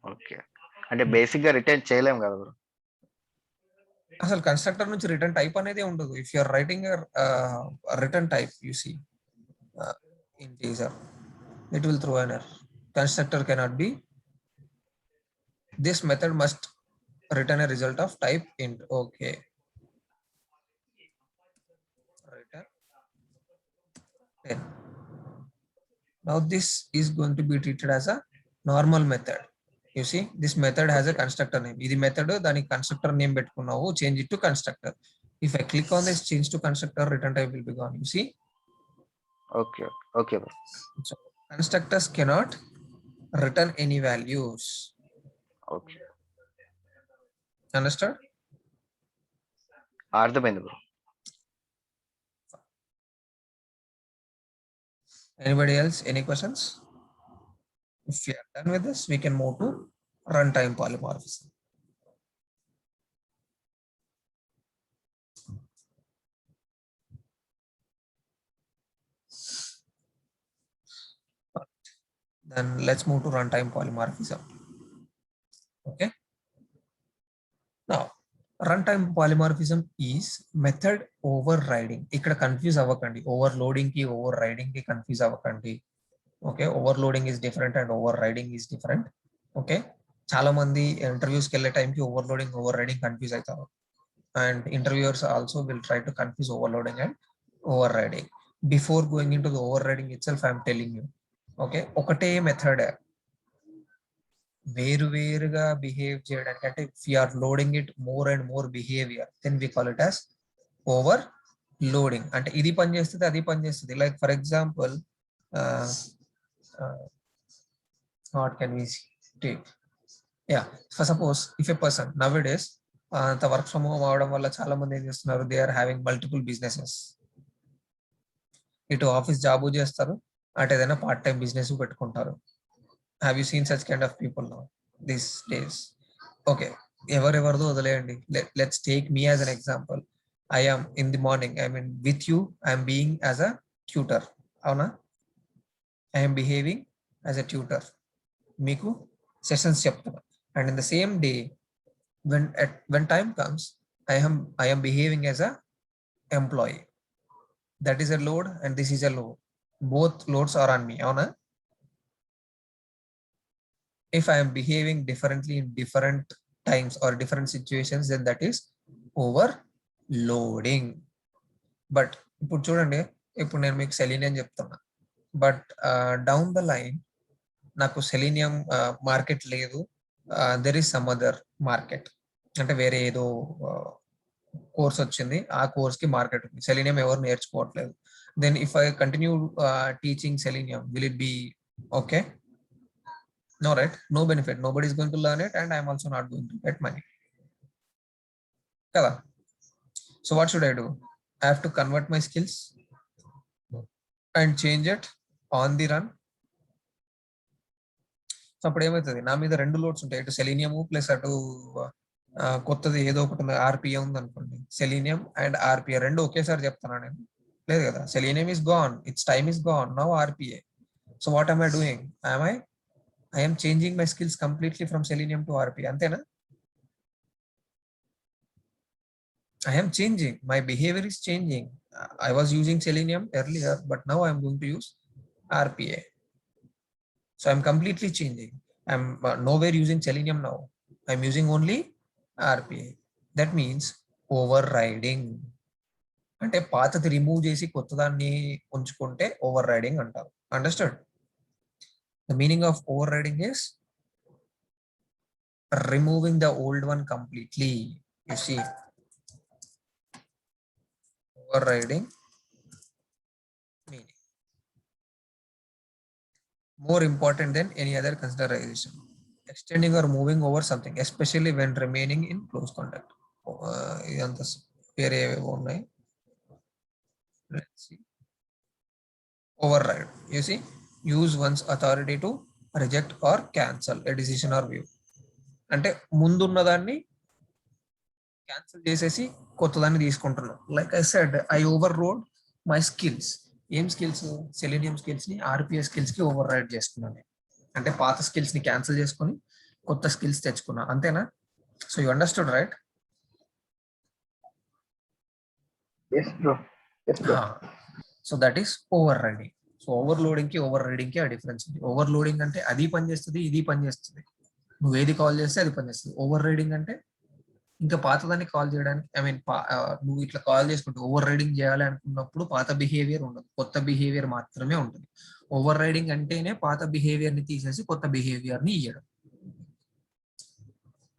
Okay, అంటే బేసిక్ గా రిటర్న్ చేయలేం కదా బ్రో? అసలు కన్స్ట్రక్టర్ నుంచి రిటర్న్ టైప్ అనేది ఉండదు. If you are writing return type, you see integer, it will throw an error. Constructor cannot be, this method must return a result of type int. Okay, return 10. Now this is going to be treated as a normal method. You see, this method has a constructor name. This method dani constructor name pettukunnavo, change it to constructor. If I click on this change to constructor, return type will be gone. You see? Okay. So constructors cannot return any values. Okay. Understood? అర్థమైంది bro. Anybody else? Any questions? If you are done with this, we can move to runtime polymorphism. Then let's move to runtime polymorphism. Okay. Now, runtime polymorphism is method overriding. ఇక్కడ confuse అవ్వకండి, overloading కి overriding కి confuse అవ్వకండి. Okay, overloading is different and overriding is different. Okay, చాలా మంది interviews కి వెళ్ళే టైంకి ఓవర్లోడింగ్ ఓవర్రైడింగ్ కన్ఫ్యూజ్ అవుతారు. And interviewers also will try to confuse overloading and overriding. Before going into the overriding itself I'm telling you, okay, ఒకటే method వేరువేరుగా behave చేయడానికి, అంటే if you are loading it more and more behaviour, then we call it as overloading. అంటే ఇది పని చేస్తుంది, అది పని చేస్తుంది. Like for example, what can we take? Yeah, for suppose if a person nowadays the work from home avadam valla chaala mandi em chestunaru, they are having multiple businesses. ఇటు office job చేస్తారు, అటు ఏదైనా part time business పెట్టుకుంటారు. Have you seen such kind of people now these days? Okay, ఎవరెవరిదో వదిలేయండి. Let's take me as an example. I am in the morning, I mean with you, I'm being as a tutor. అవునా? I'm behaving as a tutor, మీకు sessions చెప్తున్నా. And in the same day when time comes, I am behaving as a employee. That is a load and this is a load. Both loads are on me. Avuna? If I am behaving differently in different times or different situations, then that is overloading. But ఇప్పుడు చూడండి, ఇప్పుడు నేను మీకు selenium చెప్తున్నా, but down the line నాకు selenium market లేదు, there is some other market, అంటే వేరే ఏదో కోర్స్ వచ్చింది, ఆ కోర్స్ కి మార్కెట్ ఉంది, సెలీనియం ఎవరు నేర్చుకోవట్లేదు. Then if I continue teaching selenium, will it be okay? No, right? No benefit. Nobody is going to learn it, and I am also not going to get money. Kada. So what should I do? I have to convert my skills and change it on the run. So అప్పుడు ఏమవుతుంది, నా మీద రెండు loads ఉంటాయి, ఇటు selenium plus అటు కొత్తది ఏదో ఒకటి ఆర్పిఏ ఉంది అనుకోండి. సెలీనియం అండ్ ఆర్పిఏ రెండు ఒకేసారి చెప్తాను నేను, లేదు కదా? Selenium is gone, it's time is gone, now RPA. So what am I doing? I am changing my skills completely from selenium to RPA. Antena? I am changing. My behavior is changing. I was using selenium earlier, but now I am going to use RPA. So I am completely changing. I am nowhere using selenium now. I am using only RPA. That means overriding. అంటే పాతది remove చేసి కొత్తదాన్ని ఉంచుకుంటే over riding అంటారు. Understand? The meaning of overriding is removing the old one completely. You see, overriding meaning more important than any other consideration. Extending or moving over something, especially when remaining in close contact. Let's see. Override. You see, use one's authority to reject or cancel a decision or view. అంటే ముందున్న దాన్ని cancel చేసేసి కొత్తదాన్ని తీసుకుంటున్నాం. Like I said, I over road my skills. ఏం skills? Selenium skills ని RPS skills కి over ride చేసుకున్నాను. అంటే పాత స్కిల్స్ ని క్యాన్సిల్ చేసుకుని కొత్త స్కిల్స్ తెచ్చుకున్నా. అంతేనా? So you understood, right? Yes, bro. Yes, bro. So that is over riding. So overloading కి ఓవర్ రైడింగ్ కి ఆ డిఫరెన్స్ ఉంది. ఓవర్లోడింగ్ అంటే అది పని చేస్తుంది, ఇది పని చేస్తుంది, నువ్వు ఏది కాల్ చేస్తే అది పని చేస్తుంది. ఓవర్ రైడింగ్ అంటే ఇంకా పాతదాన్ని కాల్ చేయడానికి, ఐ మీన్ నువ్వు ఇట్లా కాల్ చేసుకుంటూ ఓవర్ రైడింగ్ చేయాలి అనుకున్నప్పుడు పాత బిహేవియర్ ఉండదు, కొత్త బిహేవియర్ మాత్రమే ఉంటుంది. ఓవర్ రైడింగ్ అంటేనే పాత బిహేవియర్ ని తీసేసి కొత్త బిహేవియర్ ని ఇవ్వడం.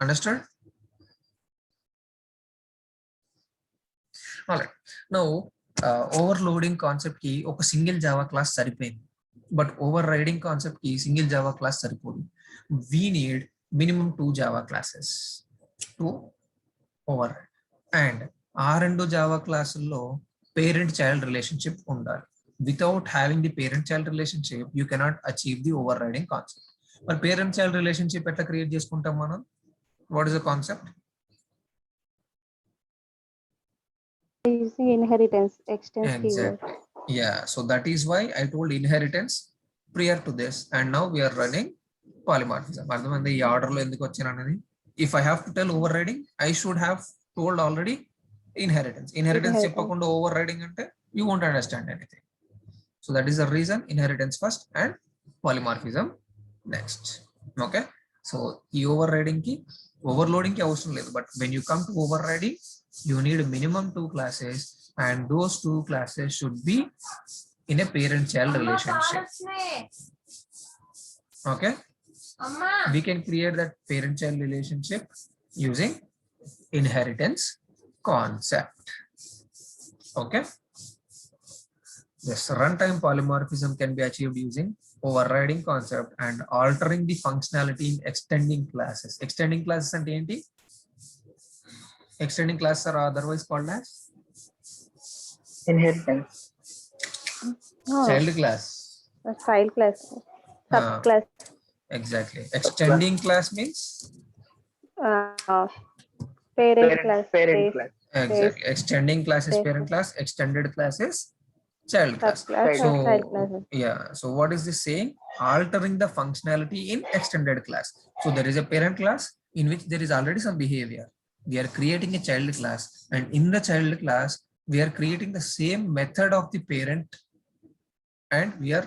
Understand? Alright. Now overloading concept కి ఒక సింగిల్ జావా క్లాస్ సరిపోయింది, బట్ ఓవర్ రైడింగ్ కాన్సెప్ట్ కి సింగిల్ జావా క్లాస్ సరిపోదు. We need minimum 2 Java classes to override. అండ్ ఆ రెండు జావా క్లాసుల్లో పేరెంట్ చైల్డ్ రిలేషన్షిప్ ఉండాలి. Without having the parent child relationship you cannot achieve the overriding concept. మరి parent child relationship ఎట్లా క్రియేట్ చేసుకుంటాం మనం? What is the concept? Using inheritance extends keyword. Exactly. Yeah. So that is why I told inheritance prior to this, and now we are running polymorphism. అర్థమైంది ఈ order లో ఎందుకు వచ్చాననేది. If I have to tell overriding, I should have told already inheritance. Inheritance చెప్పకుండా overriding అంటే you won't understand anything. So that is the reason inheritance first and polymorphism next. Okay. So ఈ overriding కి overloading కి అవసరం లేదు, but when you come to overriding, you need a minimum 2 classes, and those 2 classes should be in a parent-child relationship. Okay. We can create that parent-child relationship using inheritance concept. Okay. This runtime polymorphism can be achieved using overriding concept and altering the functionality in extending classes. Extending classes and enti? Extending classes are otherwise called as Inheritance. Oh, child class. a child class, subclass. Exactly. Extending class means Parent class. Parent base, class. exactly. Extending class is base. parent class. Extended class is child class. Subclass So or child classes. yeah. So what is this saying? Altering the functionality in extended class. So there is a parent class in which there is already some behavior. We are creating a child class, and in the child class, we are creating the same method of the parent, and we are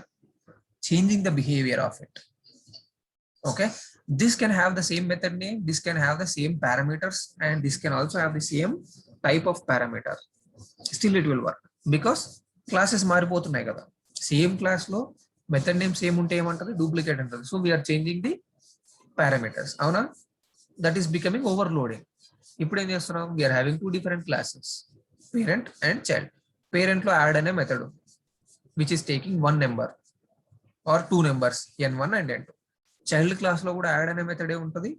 changing the behavior of it. Okay, this can have the same method name, this can have the same parameters, and this can also have the same type of parameter. Still it will work because classes మారిపోతున్నాయి కదా. Same class లో method name same ఉంటే ఏమంటారు, duplicate అంటారు. So we are changing the parameters, అవునా? That is becoming overloading. ఇప్పుడు ఏం చేస్తున్నాం, we are having 2 different classes, parent and child. Parent లో యాడ్ అనే method which is taking 1 number or 2 numbers, n1 and n2. Child class లో కూడా add అనే method ఉంటుంది,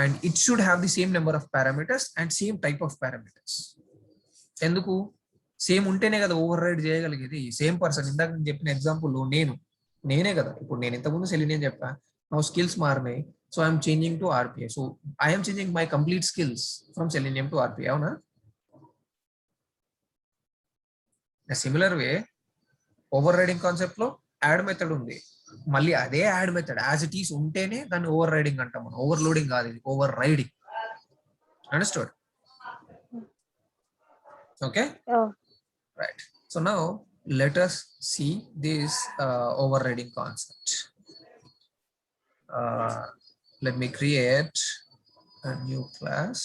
and it should have the same number of parameters and same type of parameters. ఎందుకు? Same ఉంటేనే కదా over ride చేయగలిగేది. Same person, ఇందాక నేను చెప్పిన ఎగ్జాంపుల్ నేనే కదా. ఇప్పుడు నేను ఇంతకుముందు సెలీనియన్ చెప్పా, నా స్కిల్స్ మారినాయి, so I'm changing to RPI. So I'm changing my complete skills from Selenium to RPI, అవునా? Similar way overriding concept లో యాడ్ మెథడ్ ఉంది, మళ్ళీ అదే add method as it is ఉంటేనే దాన్ని ఓవర్ రైడింగ్ అంటాం మనం. ఓవర్లోడింగ్ కాదు, ఇది overriding. Understood? Okay, Oh, right. So now let us see this overriding concept. Let me create a new class.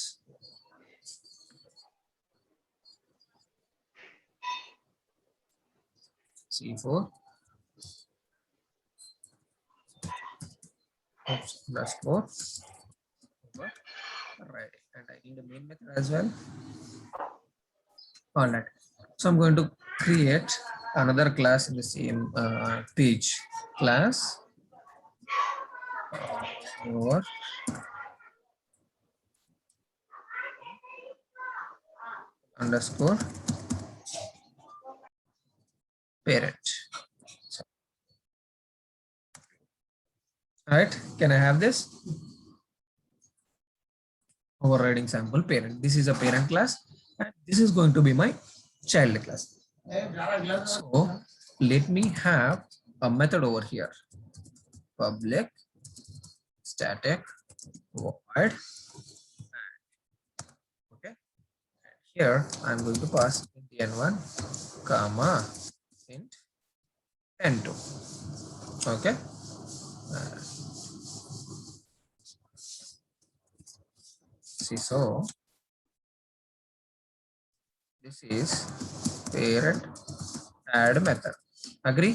C4 _. Right, and I need a main method as well. All right, so I'm going to create another class in the same page, class over underscore parent. All right, can I have this overriding sample parent? This is a parent class, and this is going to be my child class. So let me have a method over here, public static void. Okay, and here I'm going to pass int n1 comma int n2. Okay, see, so this is parent add method. Agree?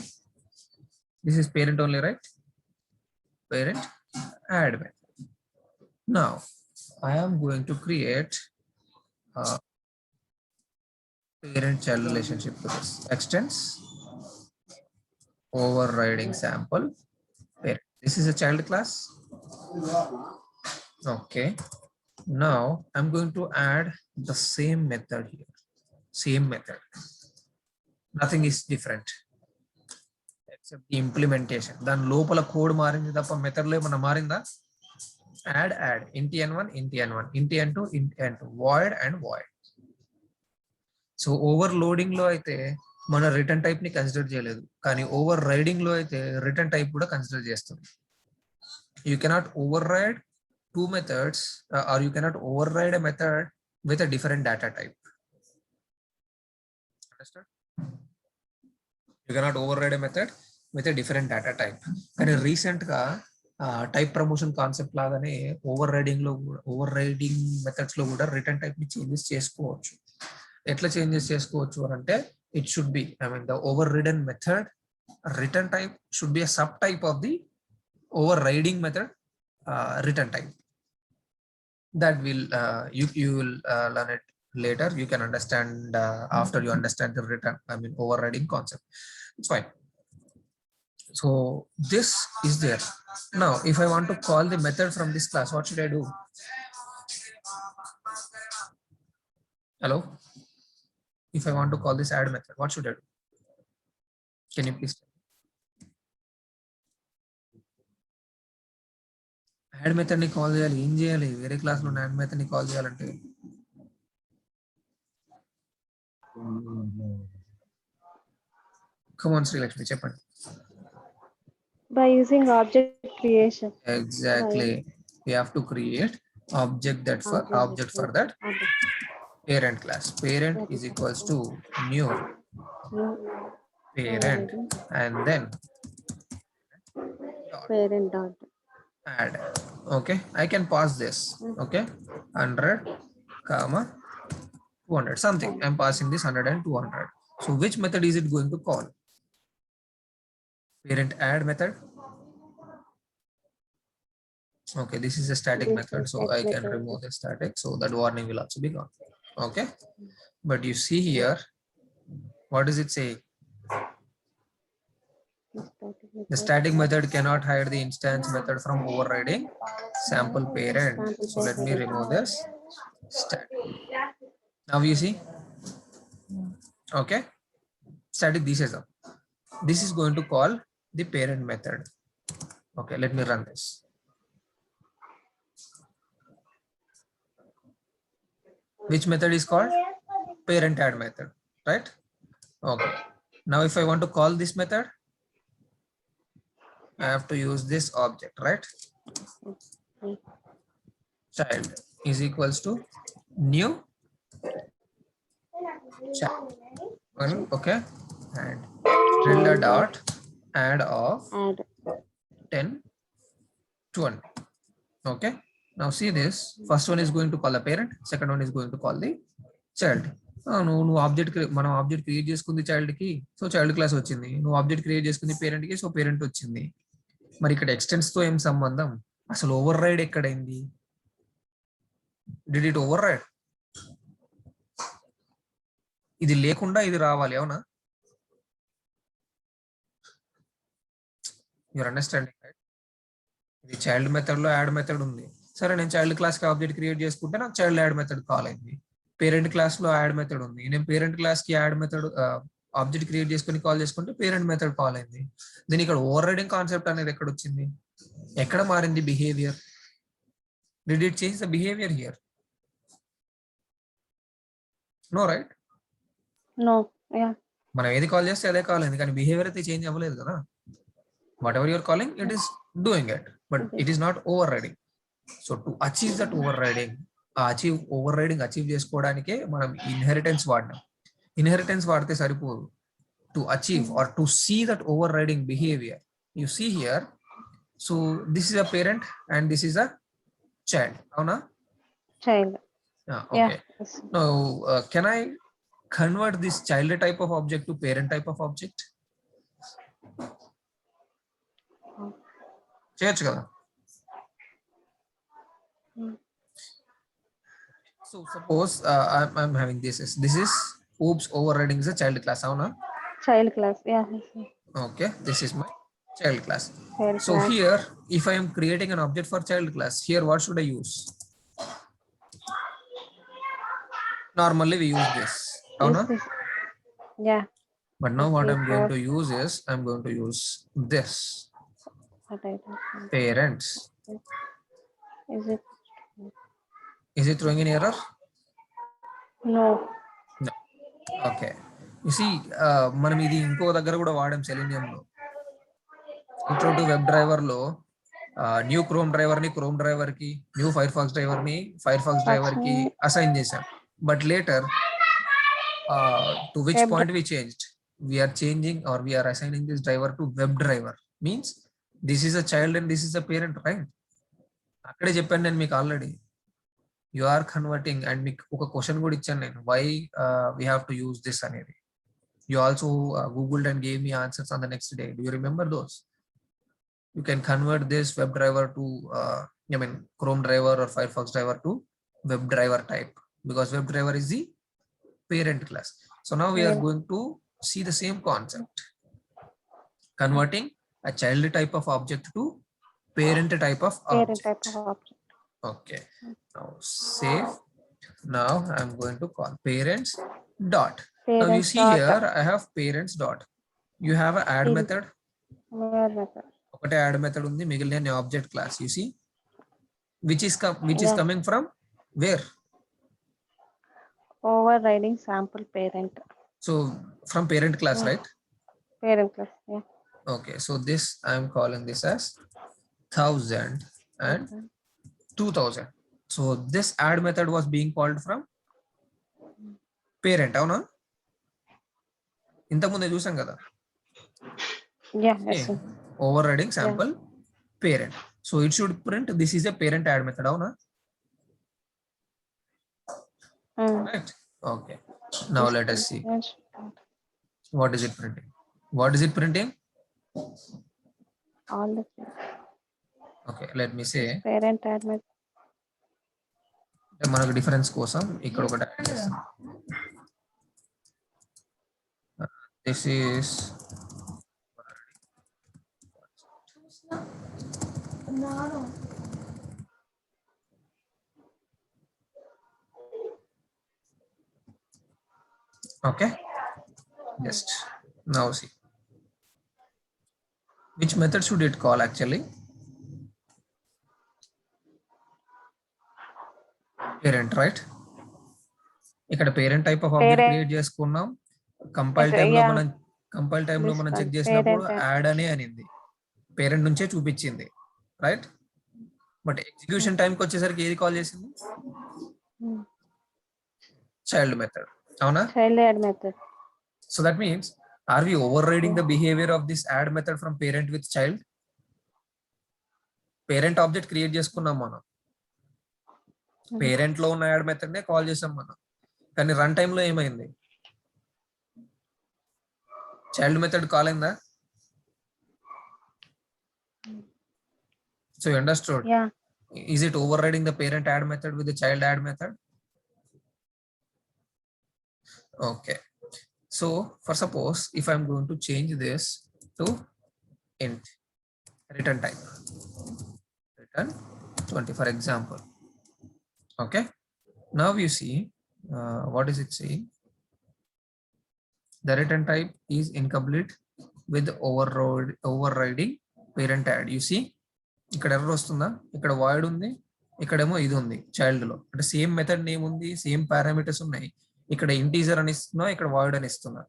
This is parent only, right? Parent add method. Now I am going to create a parent child relationship to this. Extends overriding sample parent. This is a child class. Okay, now I'm going to add the same method here. Same method, nothing is different except the implementation. దాని లోపల code మారింది తప్ప method లో ఏమన్నా మారిందా? add int n1 int n1 int n2 int n2 void and void. So overloading లో అయితే మన రిటర్న్ టైప్ ని కన్సిడర్ చేయలేదు, కానీ ఓవర్ రైడింగ్ లో అయితే రిటర్న్ టైప్ కూడా కన్సిడర్ చేస్తుంది. You cannot override 2 methods or you cannot override a method with a different data type. Understood? You cannot override a method with a different data type. కానీ recent గా type promotion concept లాగానే over riding methods లో కూడా return type ని changes చేసుకోవచ్చు. ఎట్లా changes చేసుకోవచ్చు అని అంటే, it should be, I mean the over ridden method return type should be a subtype of the overriding method return type. That will you will learn it later. You can understand after you understand the return, I mean overriding concept. It's fine. So this is there. Now if I want to call the method from this class, what should I do? Hello? If I want to call this add method, what should I do? Can you please tell me? Add method ni call cheyali, em cheyali? Vere class lo add method ni call cheyalante come on Sri Lakshmi, cheppandi. by using object creation. Exactly. we have to create object that for object for that parent class. Parent is equals to new parent and then Parent dot. add. Okay, I can pass this. Okay, 100 comma 200 something. I'm passing this 100 and 200. So which method is it going to call? Parent add method. Okay, this is a static method, so I can remove the static, so that warning will also be gone. Okay, but you see here, what does it say? The static method cannot hide the instance method from overriding sample parent. So let me remove this static. Now you see, okay, static this is up. This is going to call the parent method. Okay, let me run this. Which method is called? Parent add method, right? Okay, now if I want to call this method, I have to use this object, right? Child is equals to new child. Okay, and tilde dot add of Add. 10 20. Okay, now see this. First one is going to call the parent, second one is going to call the child. నువ్వు object మనం object create చేసుకుంది child కి, so child class వచ్చింది. నువ్వు object create చేసుకుంది parent కి, so parent వచ్చింది. మరి ఇక్కడ ఎక్స్టెన్స్ తో ఏం సంబంధం? అసలు ఓవర్ రైడ్ ఎక్కడైంది? Did it override? ఇది లేకుండా ఇది రావాలి, అవునా? Your understanding right? ఇది చైల్డ్ మెథడ్ లో యాడ్ మెథడ్ ఉంది. సరే, నేను చైల్డ్ క్లాస్ కి ఆబ్జెక్ట్ క్రియేట్ చేసుకుంటే నాకు చైల్డ్ యాడ్ మెథడ్ కాల్ అయింది. పేరెంట్ క్లాస్ లో యాడ్ మెథడ్ ఉంది, నేను పేరెంట్ క్లాస్ కి యాడ్ మెథడ్ ఆబ్జెక్ట్ క్రియేట్ చేసుకుని కాల్ చేసుకుంటే పేరెంట్ మెథడ్ కాల్ అయింది. దీని ఇక్కడ ఓవర్ రైడింగ్ కాన్సెప్ట్ అనేది ఎక్కడ వచ్చింది? ఎక్కడ మారింది behaviour? Did it change the behaviour here? No, right? No. Yeah. మనం ఏది కాల్ చేస్తే అదే కాల్ అయింది, కానీ బిహేవియర్ అయితే చేంజ్ అవ్వలేదు కదా. Whatever you're calling, it is doing it, but it is not overriding. So to achieve that overriding, overriding achieve చేసుకోవడానికే మనం ఇన్హెరిటెన్స్ వాడినాం. ఇన్హెరిటెన్స్ వాడితే సరిపోదు. To achieve or to see that overriding behaviour, you see here. So this is a parent and this is a child, అవునా? Child. Okay, now can I convert this child type of object to parent type of object? చేయొచ్చు కదా. So suppose I'm having this is oops overriding is a child class, avuna? Child class. Yeah. Okay, this is my child class. Child So class. here, if I am creating an object for child class, here what should I use? Normally we use this, avuna? Yeah. But now what I'm going Okay, to use is I'm going to use this right. parents. Is it? Is it throwing an error? No. No. Okay. You see, మనం ఇది ఇంకో దగ్గర కూడా వాడాం selenium లో. Intro to web driver లో new chrome driver ని chrome driver కి, new fire pox driver ని ఫైర్ ఫాక్స్ డ్రైవర్ కి అసైన్ చేసాం. But later to which point we changed? We are changing or we are assigning this driver to web driver. Means this is a child and this is a parent, right? అక్కడే చెప్పాను నేను మీకు already. You are converting and మీకు ఒక question కూడా ఇచ్చాను నేను, why we have to use this అనేది. You also googled and gave me answers on the next day. Do you remember those? You can convert this web driver to Chrome driver or Firefox driver to web driver type, because web driver is the parent class. So now we are going to see the same concept, converting a child type of object to parent type of object. Parent type of object. Okay, now save. Now I'm going to call parents dot. Now you see here I have parents dot. You have a add method. Where method? ఒకటే add method ఉంది, మిగిలిన object class. You see which is coming from where? Overriding sample parent. So from parent class, right? Parent class. Yeah. Okay, so this I am calling this as 1000 and 2000. So this add method was being called from parent. అవునా? ఇంతకుముందే చూసాం కదా. Yeah, yes, sir. Overriding sample parent. So it should print this is a parent add method. అవునా? Right. Okay. Now let us see. Yes. What is it printing? What is it printing? All the things. Okay, let me say Parent add method. మనకు difference కోసం ఇక్కడ ఒకటి add చేస్తాం. This is okay. Just now see. Which method should it call actually? Parent, right? ఇక్కడ parent type of object Parent. Create చేసుకున్నాం. Compile Yes, టైంలో yeah. మనం This check one, చేసినప్పుడు parent add. యాడ్ అనే అనింది, పేరెంట్ నుంచే చూపించింది, రైట్? బట్ ఎగ్జిక్యూషన్ టైంకి వచ్చేసరికి ఏది కాల్ చేసింది? Child method. అవునా? Child add method. So that means, are we overriding the behavior of this add method from parent with child? Parent object create చేసుకున్నాం మనం, పేరెంట్ లో ఉన్న యాడ్ మెథడ్ నే కాల్ చేసాం మనం, కానీ రన్ టైమ్ లో ఏమైంది? చైల్డ్ మెథడ్ కాల్ అయిందా? So you understood? Yeah. Is it overriding the parent add method with the child add method? Okay. So for suppose if I'm going to change this to int return type, return 20 for example. Okay. Now you see what is it saying? The return type is incomplete with overriding parent add. You see, ఇక్కడ error వస్తుందా? ఇక్కడ void ఉంది, ఇక్కడేమో ఇది ఉంది child లో. అంటే same method name ఉంది, సేమ్ పారామీటర్స్ ఉన్నాయి. ఇక్కడ ఇంటీజర్ అని ఇస్తున్నా, ఇక్కడ వాయిడ్ అని ఇస్తున్నా.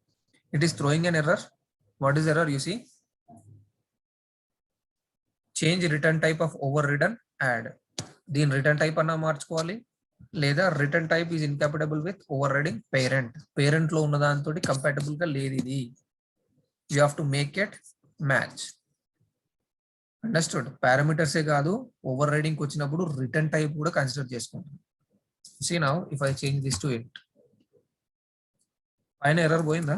It is throwing an error. What is error? You see, change return type of overridden add. దీని రిటర్న్ టైప్ అన్నా మార్చుకోవాలి, లేదా return type is incompatible with overriding parent. Parent లో ఉన్న దాంతో కంపాటబుల్ గా లేదు ఇది. You have to make it match. Understood? Parameters ఏ కాదు, ఓవర్ రైడింగ్ వచ్చినప్పుడు రిటర్న్ టైప్ కూడా కన్సిడర్ చేసుకుంటాం. See now if I change this to int, పైన ఎర్రర్ పోయిందా?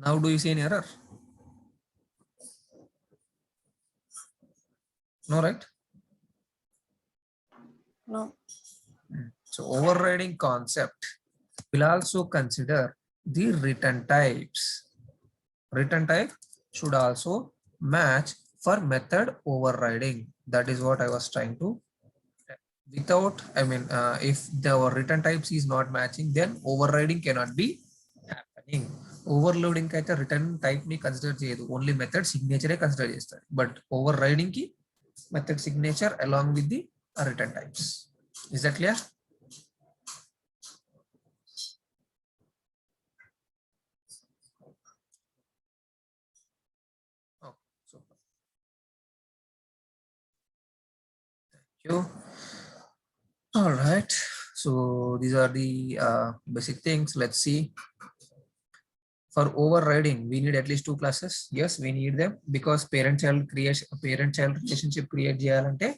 Now do you see an error? No, right? No. So overriding concept will also consider the return types. Return type should also match for method overriding. That is what I was trying to. Without, if the return types is not matching, then overriding cannot be happening. Overloading kaithe return type ni consider cheyadu, only method signature consider chestadu. But overriding ki method signature along with the return types. Is that clear? Oh, super. Thank you. All right. So these are the basic things. Let's see. For overriding, we need at least 2 classes. Yes, we need them because parent-child relationship create cheyalante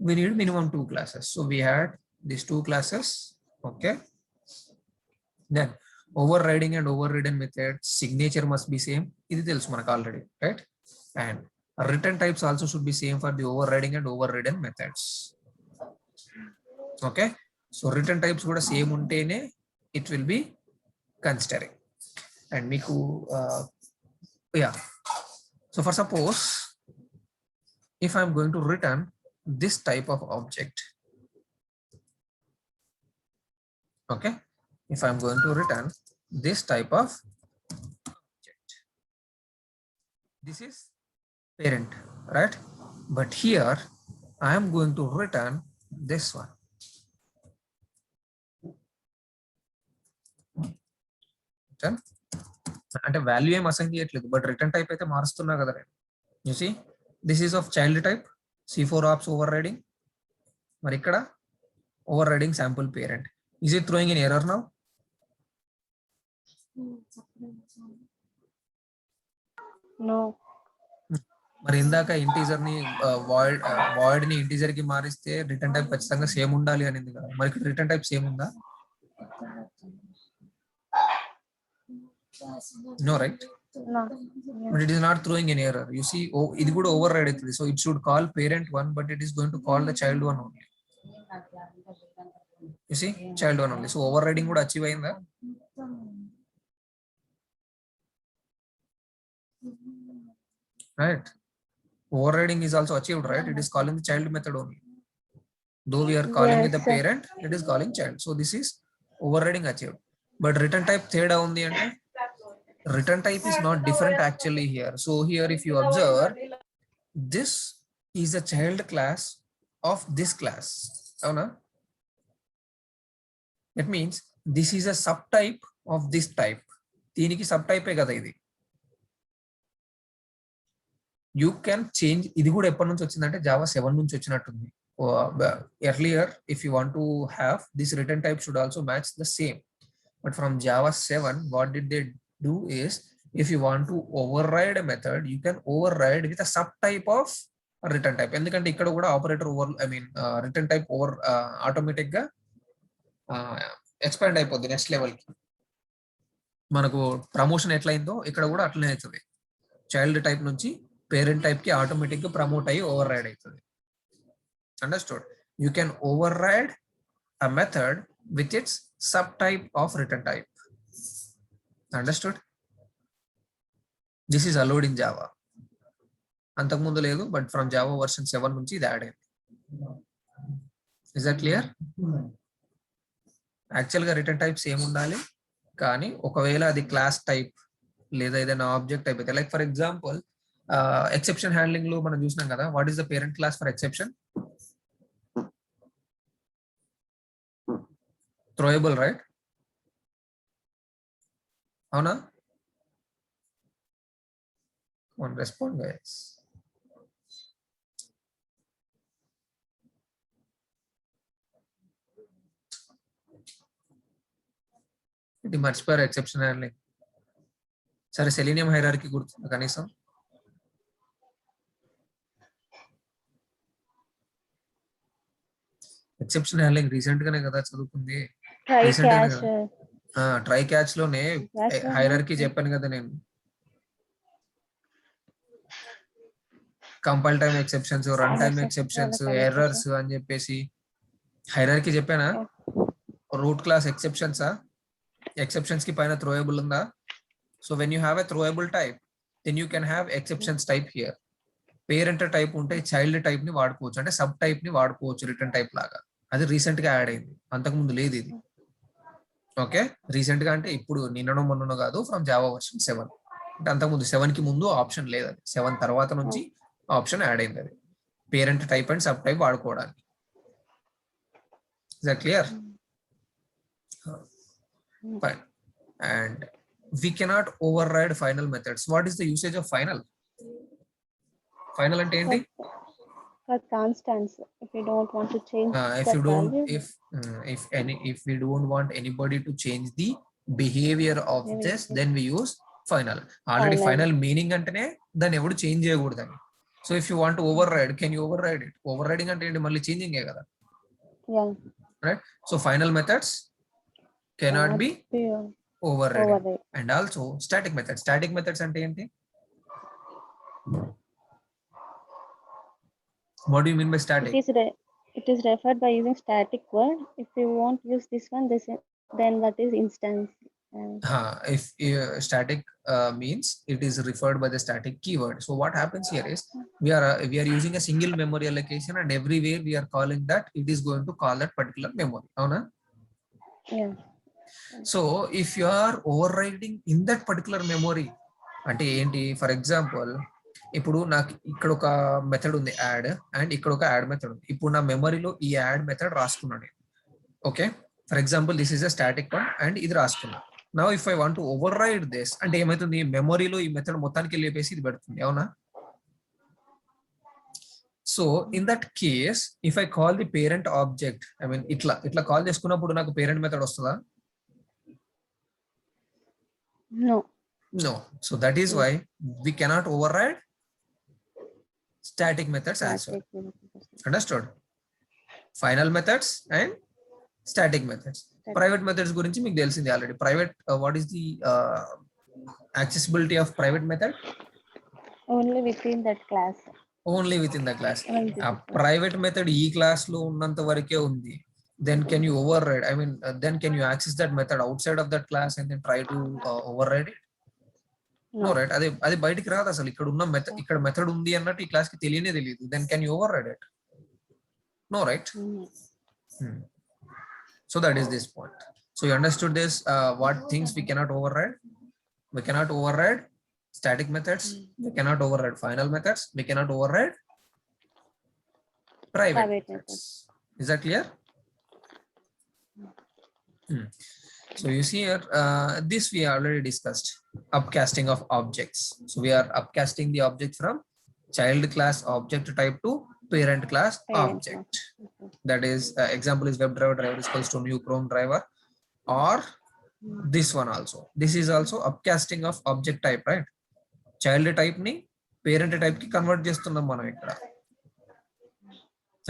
we need minimum 2 classes. So we had these 2 classes. Okay. Then overriding and overridden methods signature must be same. Idi telusu manaku already, right? And return types also should be same for the overriding and overridden methods. Okay. So return types kuda same untene it will be considering. And Miku, yeah. So for suppose, if I'm going to return this type of object, okay, if I'm going to return this type of object, this is parent, right? But here I am going to return this one. Return. అంటే value ఏం assign చేయట్లేదు, but return type అయితే మారుస్తున్నా కదా నేను. You see, this is of child type C4 ops overriding. మరి ఇక్కడ overriding sample parent. Is it throwing an error now? No. మరి ఇందాక ఇంటీజర్ ని వాయిడ్ ని ఇంటీజర్ కి మారిస్తే రిటర్న్ టైప్ ఖచ్చితంగా సేమ్ ఉండాలి అనింది కదా, మరి ఇక్కడ రిటర్న్ టైప్ సేమ్ ఉందా? No, right? No. But it is not throwing an error. You see, oh, ఇది కూడా override అవుతుంది. So it should call parent one, but it is going to call the child one only. You see, child one only. So overriding కూడా achieve అయిందా? Right. Overriding is also achieved, right? It is calling the child method only. Though we are calling with the Yes, sir. parent, it is calling child. So this is overriding achieved. But return type third ఉంది అంటే return type is not different actually here. So here if you observe, this is a child class of this class. Avuna? That means this is a subtype of this type. దీనికి subtype ఏ కదా ఇది. You can change, ఇది కూడా ఎప్పటి నుంచి వచ్చిందంటే Java 7 నుంచి వచ్చినట్టుంది. Earlier, if you want to have this return type should also match the same. But from Java 7, what did they do is, if you want to override a method, you can override with a subtype of a return type. ఎందుకంటే ఇక్కడ కూడా operator return type automatic గా expand అయిపోద్ది next level కి. మనకు promotion ఎట్లయిందో ఇక్కడ కూడా అట్లనే అవుతుంది. చైల్డ్ టైప్ నుంచి పేరెంట్ టైప్ కి ఆటోమేటిక్ గా ప్రమోట్ అయ్యి ఓవర్రైడ్ అవుతుంది. Understood? You can override a method with its subtype of return type. Understood? This is allowed in Java. అంతకుముందు లేదు, బట్ ఫ్రమ్ జావా వర్షన్ 7 నుంచి ఇది యాడ్ అయింది. Is that clear? యాక్చువల్ గా రిటర్న్ టైప్ సేమ్ ఉండాలి, కానీ ఒకవేళ అది క్లాస్ టైప్ లేదా ఏదైనా ఆబ్జెక్ట్ టైప్ అయితే, like for example exception handling లో మనం చూసినాం కదా, what is the parent class for exception? Throwable, right? Avuna? One respond, guys. ఇది మర్చిపోయారు ఎక్సెప్షన్ హ్యాండ్లింగ్. సరే, సెలీనియం హైరార్కీ గుర్తుందా కనీసం? ఎక్సెప్షన్ హ్యాండ్లింగ్ రీసెంట్ గానే కదా చదువుకుంది. Try Recent అయినా catch. కదా. ట్రై క్యాచ్ లోనే Catch లో హైరార్కీ చెప్పాను కదా నేను. Compile time exceptions, run time sir. Exceptions, Develop అయ్యింది ఎర్రర్స్ అని చెప్పేసి హైరార్కీ చెప్పానా? రూట్ క్లాస్ ఎక్సెప్షన్స్ ఎక్సెప్షన్స్ కి పైన థ్రోయబుల్ ఉందా? So when you have a throwable type, then you can have exceptions type here. Parent type ఉంటే child type ని వాడుకోవచ్చు, అంటే సబ్ టైప్ ని వాడుకోవచ్చు రిటర్న్ టైప్ లాగా. అది రీసెంట్ గా యాడ్ అయింది, అంతకుముందు లేదు ఇది. ఓకే, రీసెంట్ గా అంటే ఇప్పుడు నిన్ననో మొన్ననో కాదు, ఫ్రమ్ జావా వర్షన్ 7. అంటే అంతకుముందు 7 కి ముందు ఆప్షన్ లేదు, అది 7 తర్వాత నుంచి ఆప్షన్ యాడ్ అయింది. అది parent type and sub type వాడుకోవడానికి. Is that clear? Fine. And we cannot override final methods. What is the usage of final? Final అంటే ఏంటి? For constants, if you don't want to change If that you don't, value, if we don't want anybody to change the behavior of Behavior. this, then we use final. Already Final. final meaning అంటేనే దాన్ని ఎవడు change చేయకూడదని. So if you want to override, can you override it? Overriding అంటే ఏంటి? మళ్ళీ changing ఏ కదా, yeah, right? So final methods cannot be be overridden. override. And also static methods. Static methods అంటే ఏంటి? What do you mean by static? It is referred by using static word. If you won't use this one, then that is instance. If static means it is referred by the static keyword. So what happens here is we are using a single memory allocation, and everywhere we are calling that it is going to call that particular memory. Avuna? Yeah. So if you are overriding in that particular memory, అంటే ఏంటి? For example, ఇప్పుడు నాకు ఇక్కడ ఒక method ఉంది add, and ఇక్కడ ఒక add method ఉంది. ఇప్పుడు నా మెమరీలో ఈ యాడ్ మెథడ్ రాసుకున్నాను నేను. Okay, for example this is a static one, and ఇది రాసుకున్నా. Now if I want to override this, అంటే ఏమైతుంది? మెమరీలో ఈ మెథడ్ మొత్తానికి లేపేసి ఇది పెడుతుంది. అవునా? So in that case if I call the parent object, I mean ఇట్లా కాల్ చేసుకున్నప్పుడు నాకు పేరెంట్ మెథడ్ వస్తుందా? No. No. So that is why we cannot override static methods as well. Understood? Final methods and static methods. Private methods గురించి మీకు తెలిసింది already. Private what is the accessibility of private method? Only within that class. Only within the class. Only A private method ఈ class లో ఉన్నంత వరకే ఉంది. Then can you override? I mean, then can you access that method outside of that class and then try to override it? No, right? అది బయటికి రాదు అసలు. ఇక్కడ ఉన్న మెథడ్, ఇక్కడ మెథడ్ ఉంది అన్నట్టు ఈ క్లాస్ కి తెలియనే తెలియదు. Then can you override it? No, right? So that is this point. So you understood this, what things we cannot override? We cannot override static methods. We cannot override final methods. We cannot override private methods. Is that clear? So you see here, this we already discussed, upcasting of objects. So we are upcasting the object from child class object type to parent class object. That is, example is WebDriver is equals to new Chrome driver, or this one also. This is also upcasting of object type, right? Child type ni parent type ki convert చేస్తున్నాం మనం ఇక్కడ.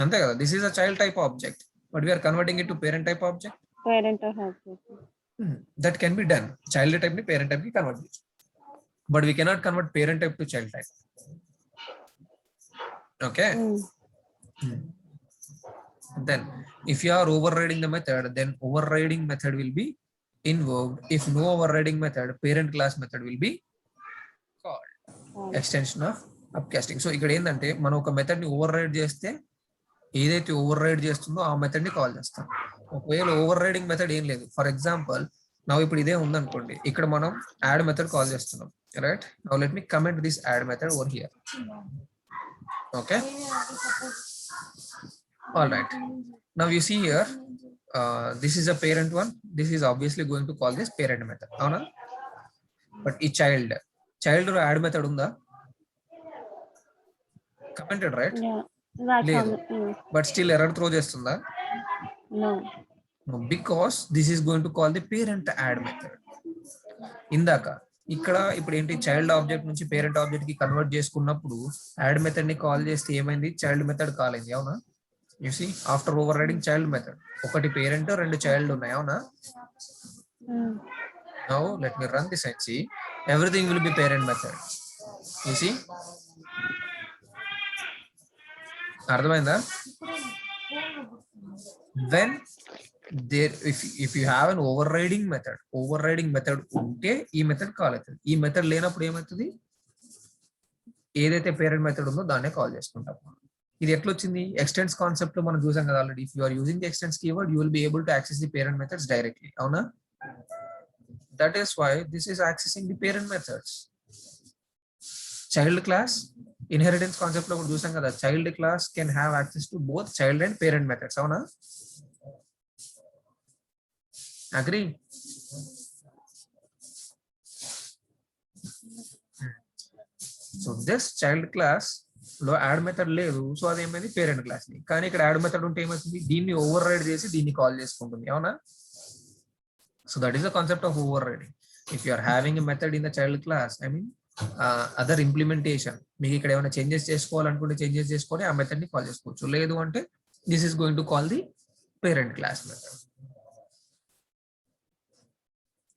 అంతే కదా? This is a child type object, but we are converting it to parent type object. Parent object. That can be done. Child type ni parent type ki convert చేస్తాం. But we cannot convert parent type to child type. Okay. Then if you are overriding the method, then overriding method will be invoked. If no overriding method, parent class method will be called. Extension of upcasting. So ఇక్కడ ఏంటంటే మనం ఒక method ని override చేస్తే ఏదైతే override చేస్తుందో ఆ method ని కాల్ చేస్తాం. ఒకవేళ ఓవర్రైడింగ్ మెథడ్ ఏం లేదు, ఫర్ ఎగ్జాంపుల్ నా ఇప్పుడు ఇదే ఉందనుకోండి, ఇక్కడ మనం యాడ్ మెథడ్ కాల్ చేస్తున్నాం, right? Now let me comment this add method over here. Okay. All right. Now you see here, this is a parent one. This is obviously going to call this parent method. Avuna? But ఈ child add method unda? Commented, right? Yeah. But still error throw chestunda? No. No, because this is going to call the parent add method. Indaka ఇక్కడ ఇప్పుడు ఏంటి, child object నుంచి parent object కి convert చేసుకున్నప్పుడు add method ని call చేస్తే ఏమైంది, child method call అయింది. అవునా? You see after overriding child method, ఒకటి పేరెంట్ రెండు చైల్డ్ ఉన్నాయి. అవునా? Now let me run this and see everything will be parent method. You see, అర్థమైందా? When there if you have an overriding method ఉంటే ఈ method call అవుతుంది. ఈ method లేనప్పుడు ఏమవుతుంది, ఏదైతే పేరెంట్ మెథడ్ ఉందో దాన్నే కాల్ చేసుకుంటాం. ఇది ఎట్లా వచ్చింది, ఎక్స్టెండ్స్ కాన్సెప్ట్ లో మనం చూసాం కదా already. If you are using the extends keyword you will be able to access the parent methods directly. అవునా? That is why this is accessing the parent methods. Child class inheritance concept లో కూడా చూసాం కదా, child class can have access to both child and parent methods. అవునా? Agree? So this child class లో add method లేదు, సో అదేమైంది parent class ని. కానీ ఇక్కడ యాడ్ మెథడ్ ఉంటే ఏమవుతుంది, దీన్ని ఓవర్ రైడ్ చేసి దీన్ని కాల్ చేసుకుంటుంది. అవునా? So that is the concept of overriding. If you are having a method in the child class, I mean other implementation, మీకు ఇక్కడ ఏమైనా చేంజెస్ చేసుకోవాలనుకుంటే చేంజెస్ చేసుకొని ఆ మెథడ్ ని కాల్ చేసుకోవచ్చు. లేదు అంటే this is going to call the parent class method.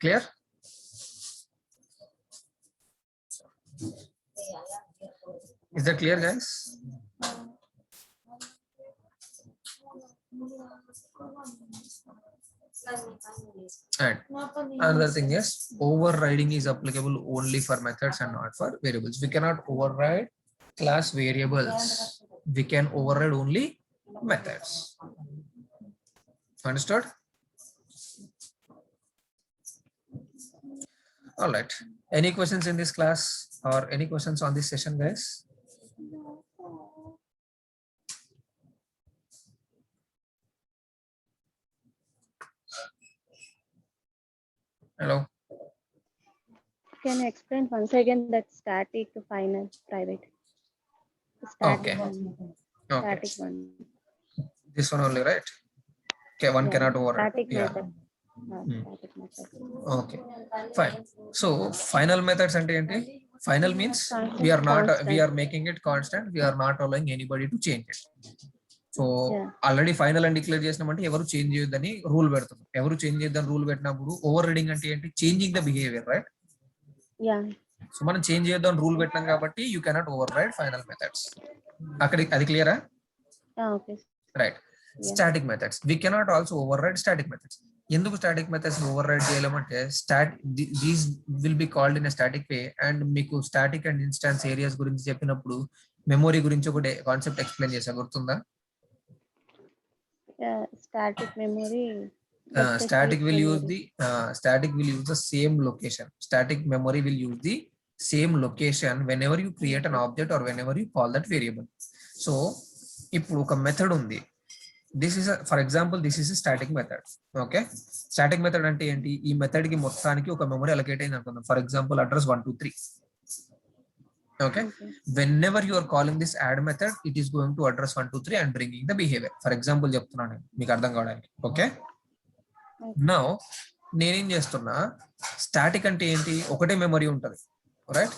Clear? Is that clear, guys? And another thing is, overriding is applicable only for methods and not for variables. We cannot override class variables. We can override only methods. Understood? All right. Any questions in this class or any questions on this session, guys? Hello. Can you explain once again that static, final, private? Static. Okay. Okay, static one. this one only, right? Okay, one Yeah, cannot override. static Yeah. method. Hmm. Static method. Okay, fine. So final methods అంటే ఏంటి? Final means we are not we Constant. are making it constant. We are not allowing anybody to change it. So Yeah. Already final అని declare చేసినామంటే ఎవరు change చేయొద్దని rule పెడుతున్నాం. ఎవరు change చేయొద్దని rule పెట్టినప్పుడు ఓవర్ రీడింగ్ అంటే ఏంటి? Changing the behaviour, right? Yeah. So మనం చేంజ్ చేయొద్దని రూల్ పెట్టినాం కాబట్టి you cannot override final methods. అక్కడికి అది క్లియరా? Okay. Right. Yeah. Static methods we cannot also override static methods. ఎందుకు స్టాటిక్ మెథడ్స్ ఓవర్ రైడ్ చేయలేమంటే these will be called in static way. And మీకు static and instance areas గురించి చెప్పినప్పుడు memory గురించి ఒకటి కాన్సెప్ట్ ఎక్స్ప్లెయిన్ చేసా, గుర్తుందా? Yeah. Static memory. Static will use the same location. Static memory will use the same location whenever you create an object or whenever you call that variable. So ఇప్పుడు ఒక method ఉంది. This is for example this is static method. Okay, static method అంటే ఏంటి? ఈ method కి మొత్తానికి ఒక memory allocate అయింది అనుకుందాం. For example address 1 2 3. Okay, whenever you are calling this add method, it is going to address 1 2 3 and bringing the behavior. For example చెప్తున్నాను మీకు అర్థం కావడానికి. ఓకే, నౌ నేనేం చేస్తున్నా, స్టాటిక్ అంటే ఏంటి? ఒకటే మెమరీ ఉంటుంది, right?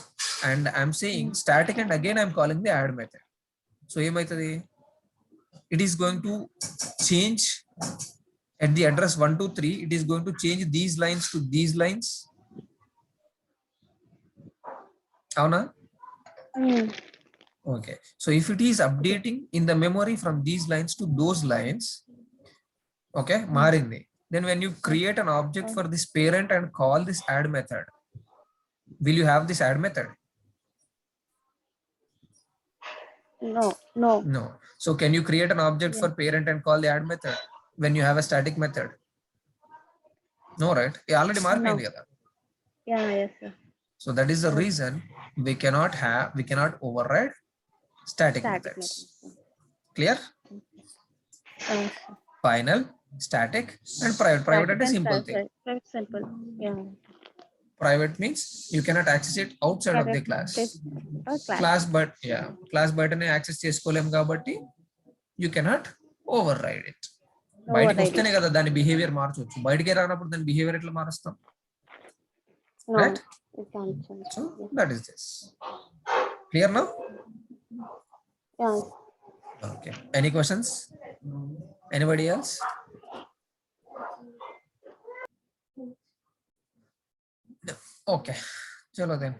And I'm saying static and again I'm calling the add method. So ఏమవుతుంది? It is going to change at the address 1 2 3. It is going to change these lines to these lines. అవునా? Okay, so if it is updating in the memory from these lines to those lines, okay, మారింది. Then when you create an object for this parent and call this add method, will you have this add method? No. So can you create an object for parent and call the add method when you have a static method? No, right? Already మారిపోయింది కదా. Yeah. Yes, sir. So that is the reason we cannot override static Static methods. method. Clear? Okay. Final, static and private. Private Static is and simple thing. Very simple. Yeah. Private means you cannot access it outside of the class. Class. But yeah, class button access చేసుకోలేం కాబట్టి you cannot override it. బయటికి వస్తేనే కదా దాని behaviour మార్చవచ్చు. బయటికి రానప్పుడు దాని బిహేవియర్ ఎట్లా మారుస్తాం? No. Right? You can't change. So that is this. Clear now? Yeah. Okay. Any questions? Anybody else? No. Okay. Chalo then.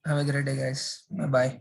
Have a great day, guys. Bye bye.